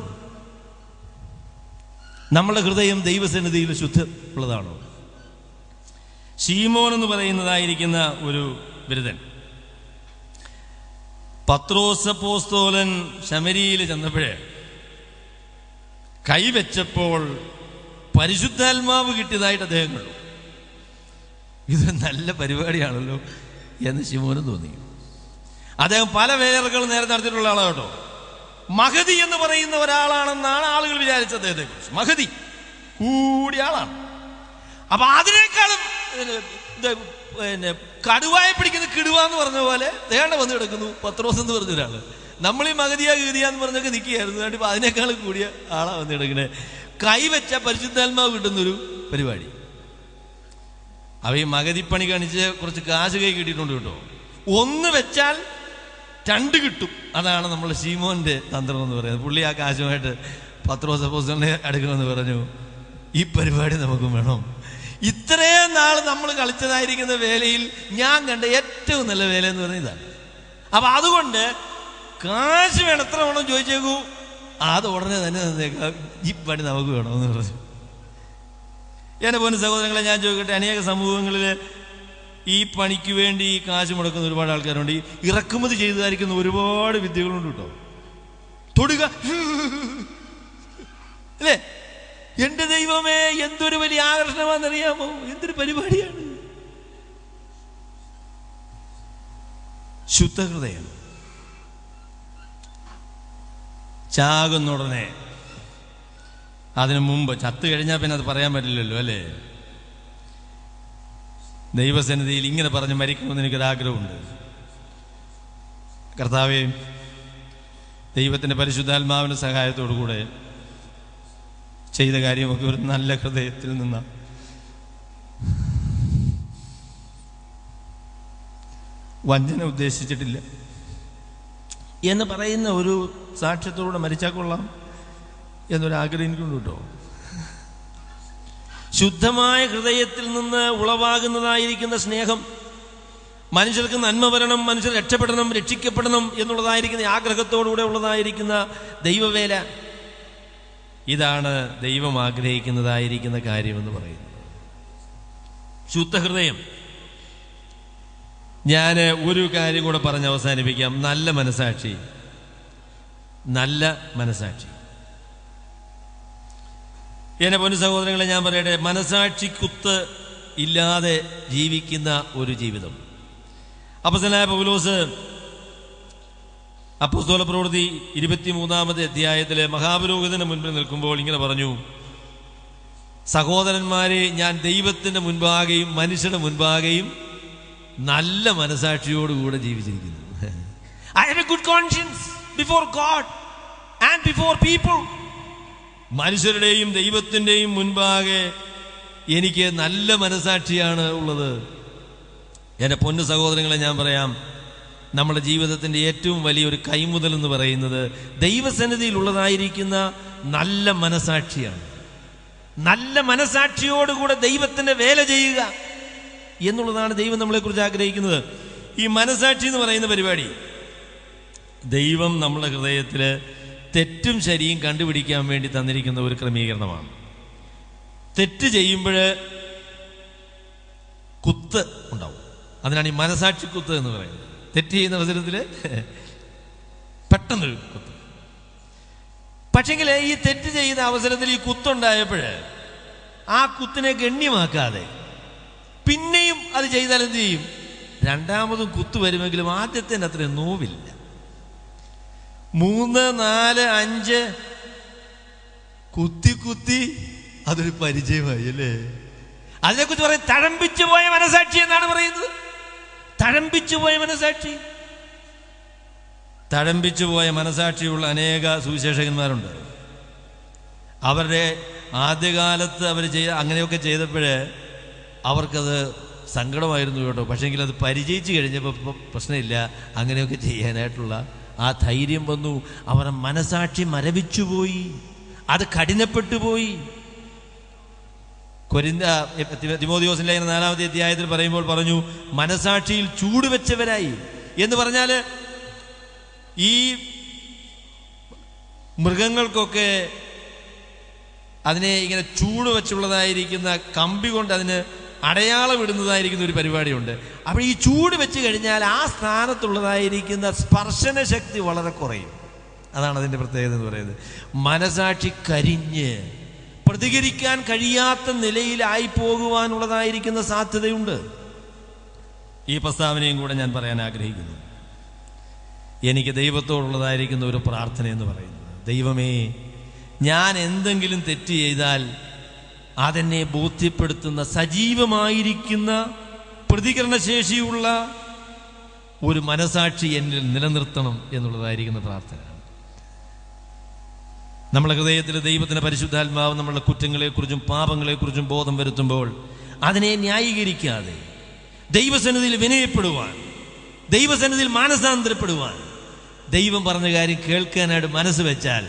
നമ്മളുടെ ഹൃദയം ദൈവസന്നിധിയിൽ ശുദ്ധമുള്ളതാണോ? ശീമോൻ എന്ന് പറയുന്നതായിരിക്കുന്ന ഒരു ബിരുദൻ, പത്രോസ് അപ്പോസ്തലൻ ശമരിയിൽ ചെന്നപ്പോഴേ കൈവച്ചപ്പോൾ പരിശുദ്ധാത്മാവ് കിട്ടിയതായിട്ട് അദ്ദേഹം കണ്ടു. ഇത് നല്ല പരിപാടിയാണല്ലോ എന്ന് ശിമോന് തോന്നി. അദ്ദേഹം പല വേലകൾ നേരെ നടത്തിയിട്ടുള്ള ആളാണ് കേട്ടോ. മഹദി എന്ന് പറയുന്ന ഒരാളാണെന്നാണ് ആളുകൾ വിചാരിച്ചത് അദ്ദേഹത്തെ കുറിച്ച്. മഹദി കൂടിയ ആളാണ്. അപ്പൊ അതിനേക്കാളും പിന്നെ കടുവായെ പിടിക്കുന്ന കിടുവ എന്ന് പറഞ്ഞ പോലെ ദേണ്ട വന്ന് കിടക്കുന്നു പത്രോസ് എന്ന് പറഞ്ഞ ഒരാള്. നമ്മൾ ഈ മഹദിയ ഗീതിയാന്ന് പറഞ്ഞൊക്കെ നിൽക്കുകയായിരുന്നു. ഇപ്പൊ അതിനേക്കാളും കൂടിയ ആളാ വന്ന് കിടക്കണേ. കൈവച്ച പരിശുദ്ധാത്മാവ് കിട്ടുന്നൊരു പരിപാടി. അവ ഈ മഹദിപ്പണി കാണിച്ച് കുറച്ച് കാശ് കൈ കിട്ടിയിട്ടുണ്ട് കേട്ടോ. ഒന്ന് വെച്ചാൽ രണ്ട് കിട്ടും. അതാണ് നമ്മൾ ശീമോന്റെ തന്ത്രം എന്ന് പറയുന്നത്. പുള്ളി ആ കാശുമായിട്ട് പത്രോസ് അപ്പോസ്തലനെ അടുക്കണമെന്ന് പറഞ്ഞു. ഈ പരിപാടി നമുക്ക് വേണം. ഇത്രയും നാൾ നമ്മൾ കളിച്ചതായിരിക്കുന്ന വേലയിൽ ഞാൻ കണ്ട ഏറ്റവും നല്ല വേല എന്ന് പറയുന്നത് ഇതാണ്. അപ്പൊ അതുകൊണ്ട് കാശ് വേണം, എത്ര വേണം ചോദിച്ചേക്കൂ, അത് ഉടനെ തന്നെ തന്നേക്കാം, ഈ പണി നമുക്ക് വേണമെന്ന് പറഞ്ഞു. എന്നെ പോലും സഹോദരങ്ങളെ, ഞാൻ ചോദിക്കട്ടെ, അനേക സമൂഹങ്ങളിൽ ഈ പണിക്ക് വേണ്ടി കാശ് മുടക്കുന്ന ഒരുപാട് ആൾക്കാരുണ്ട്. ഇറക്കുമതി ചെയ്തതായിരിക്കുന്ന ഒരുപാട് വിദ്യകളുണ്ട് കേട്ടോ. തൊടുക, അല്ലേ? എന്റെ ദൈവമേ, എന്തൊരു വലിയ ആകർഷണമാണെന്നറിയാമോ? എന്തൊരു പരിപാടിയാണ്. ശുദ്ധഹൃദയം ചാകുന്ന ഉടനെ, അതിനു മുമ്പ്, ചത്തു കഴിഞ്ഞാൽ പിന്നെ അത് പറയാൻ പറ്റില്ലല്ലോ, അല്ലേ? ദൈവസന്നിധിയിൽ ഇങ്ങനെ പറഞ്ഞ് മരിക്കണമെന്ന് എനിക്കൊരാഗ്രഹമുണ്ട്. കർത്താവേ, ദൈവത്തിൻ്റെ പരിശുദ്ധാത്മാവിൻ്റെ സഹായത്തോടു കൂടെ ചെയ്ത കാര്യമൊക്കെ ഒരു നല്ല ഹൃദയത്തിൽ നിന്നാണ്. വഞ്ചന ഉദ്ദേശിച്ചിട്ടില്ല എന്ന് പറയുന്ന ഒരു സാക്ഷ്യത്തോടെ മരിച്ചാൽ കൊള്ളാം എന്നൊരാഗ്രഹം എനിക്കുണ്ട് കേട്ടോ. ശുദ്ധമായ ഹൃദയത്തിൽ നിന്ന് ഉളവാകുന്നതായിരിക്കുന്ന സ്നേഹം, മനുഷ്യർക്ക് നന്മ വരണം, മനുഷ്യർ രക്ഷപ്പെടണം, രക്ഷിക്കപ്പെടണം എന്നുള്ളതായിരിക്കുന്ന ആഗ്രഹത്തോടുകൂടെ ഉള്ളതായിരിക്കുന്ന ദൈവവേല, ഇതാണ് ദൈവം ആഗ്രഹിക്കുന്നതായിരിക്കുന്ന കാര്യമെന്ന് പറയുന്നത്. ശുദ്ധഹൃദയം. ഞാൻ ഒരു കാര്യം കൂടെ പറഞ്ഞ് അവസാനിപ്പിക്കാം. നല്ല മനസാക്ഷി. നല്ല മനസാക്ഷി. എന്നെ പൊന്നു സഹോദരങ്ങളെ, ഞാൻ പറയട്ടെ, മനസാക്ഷി കുത്ത് ഇല്ലാതെ ജീവിക്കുന്ന ഒരു ജീവിതം. അപ്പോസ്തലനായ പൗലോസ് അപ്പോസ്തല പ്രവൃത്തി 23-ാമത്തെ അധ്യായത്തിലെ മഹാപുരോഹിതന്റെ മുൻപിൽ നിൽക്കുമ്പോൾ ഇങ്ങനെ പറഞ്ഞു: സഹോദരന്മാരെ, ഞാൻ ദൈവത്തിന്റെ മുൻപാകെയും മനുഷ്യരുടെ മുൻപാകെയും നല്ല മനസാക്ഷിയോടുകൂടെ ജീവിച്ചിരിക്കുന്നു. I have a good conscience before God and before people. മനുഷ്യരുടെയും ദൈവത്തിൻ്റെയും മുൻപാകെ എനിക്ക് നല്ല മനസാക്ഷിയാണ് ഉള്ളത്. എൻ്റെ പൊന്നു സഹോദരങ്ങളെ, ഞാൻ പറയാം, നമ്മുടെ ജീവിതത്തിൻ്റെ ഏറ്റവും വലിയൊരു കൈമുതൽ എന്ന് പറയുന്നത് ദൈവസന്നിധിയിലുള്ളതായിരിക്കുന്ന നല്ല മനസാക്ഷിയാണ്. നല്ല മനസാക്ഷിയോടുകൂടെ ദൈവത്തിൻ്റെ വേല ചെയ്യുക എന്നുള്ളതാണ് ദൈവം നമ്മളെക്കുറിച്ച് ആഗ്രഹിക്കുന്നത്. ഈ മനസാക്ഷി എന്ന് പറയുന്ന പരിപാടി ദൈവം നമ്മുടെ ഹൃദയത്തിൽ തെറ്റും ശരിയും കണ്ടുപിടിക്കാൻ വേണ്ടി തന്നിരിക്കുന്ന ഒരു ക്രമീകരണമാണ്. തെറ്റ് ചെയ്യുമ്പോൾ കുത്ത് ഉണ്ടാവും. അതിനാണ് ഈ മനസാക്ഷി കുത്ത് എന്ന് പറയുന്നത്. തെറ്റ് ചെയ്യുന്ന അവസരത്തിൽ പെട്ടെന്നൊരു കുത്ത്. പക്ഷെങ്കിൽ ഈ തെറ്റ് ചെയ്യുന്ന അവസരത്തിൽ ഈ കുത്തുണ്ടായപ്പോൾ ആ കുത്തിനെ ഗണ്യമാക്കാതെ പിന്നെയും അത് ചെയ്താൽ എന്ത് ചെയ്യും? രണ്ടാമതും കുത്തു വരുമെങ്കിലും ആദ്യത്തിൻ്റെ അത്രയും നോവില്ല. 3, 4, 5 കുത്തി കുത്തി അതൊരു പരിചയമായി അല്ലേ? അതിനെക്കുറിച്ച് പറയും തഴമ്പിച്ചു പോയ മനസാക്ഷി എന്നാണ് പറയുന്നത്. തഴമ്പിച്ചു പോയ മനസാക്ഷി. തഴമ്പിച്ചു പോയ മനസാക്ഷിയുള്ള അനേക സുവിശേഷകന്മാരുണ്ട്. അവരുടെ ആദ്യകാലത്ത് അവർ അങ്ങനെയൊക്കെ ചെയ്തപ്പോൾ അവർക്കത് സങ്കടമായിരുന്നു കേട്ടോ. പക്ഷേങ്കിൽ അത് പരിചയിച്ച് കഴിഞ്ഞപ്പോൾ പ്രശ്നമില്ല, അങ്ങനെയൊക്കെ ചെയ്യാനായിട്ടുള്ള ആ ധൈര്യം വന്നു. അവരുടെ മനസാക്ഷി മരവിച്ചുപോയി, അത് കഠിനപ്പെട്ടു പോയി. തിമോഥെയോസിന്റെ ലേഖനം 4-ാമത്തെ അധ്യായത്തിൽ പറയുമ്പോൾ പറഞ്ഞു മനസാക്ഷിയിൽ ചൂട് വെച്ചവരായി എന്ന് പറഞ്ഞാൽ ഈ മൃഗങ്ങൾക്കൊക്കെ അതിനെ ഇങ്ങനെ ചൂട് വെച്ചുള്ളതായിരിക്കുന്ന കമ്പി കൊണ്ട് അതിന് അടയാളം ഇടുന്നതായിരിക്കുന്ന ഒരു പരിപാടിയുണ്ട്. അപ്പോൾ ഈ ചൂട് വെച്ച് കഴിഞ്ഞാൽ ആ സ്ഥാനത്തുള്ളതായിരിക്കുന്ന സ്പർശന ശക്തി വളരെ കുറയും. അതാണ് അതിൻ്റെ പ്രത്യേകത എന്ന് പറയുന്നത്. മനസാക്ഷി കരിഞ്ഞ് പ്രതികരിക്കാൻ കഴിയാത്ത നിലയിലായി പോകുവാനുള്ളതായിരിക്കുന്ന സാധ്യതയുണ്ട്. ഈ പ്രസ്താവനയും കൂടെ ഞാൻ പറയാൻ ആഗ്രഹിക്കുന്നു. എനിക്ക് ദൈവത്തോടുള്ളതായിരിക്കുന്ന ഒരു പ്രാർത്ഥന എന്ന് പറയുന്നത്, ദൈവമേ, ഞാൻ എന്തെങ്കിലും തെറ്റ് ചെയ്താൽ അതെന്നെ ബോധ്യപ്പെടുത്തുന്ന സജീവമായിരിക്കുന്ന പ്രതികരണശേഷിയുള്ള ഒരു മനസാക്ഷി എന്നിൽ നിലനിർത്തണം എന്നുള്ളതായിരിക്കുന്ന പ്രാർത്ഥന. നമ്മുടെ ഹൃദയത്തിൽ ദൈവത്തിൻ്റെ പരിശുദ്ധാത്മാവ് നമ്മളുടെ കുറ്റങ്ങളെക്കുറിച്ചും പാപങ്ങളെക്കുറിച്ചും ബോധം വരുത്തുമ്പോൾ അതിനെ ന്യായീകരിക്കാതെ ദൈവസന്നിധിയിൽ വിനയപ്പെടുവാൻ, ദൈവസന്നിധിയിൽ മാനസാന്തരപ്പെടുവാൻ, ദൈവം പറഞ്ഞ കാര്യം കേൾക്കാനായിട്ട് മനസ്സ് വെച്ചാൽ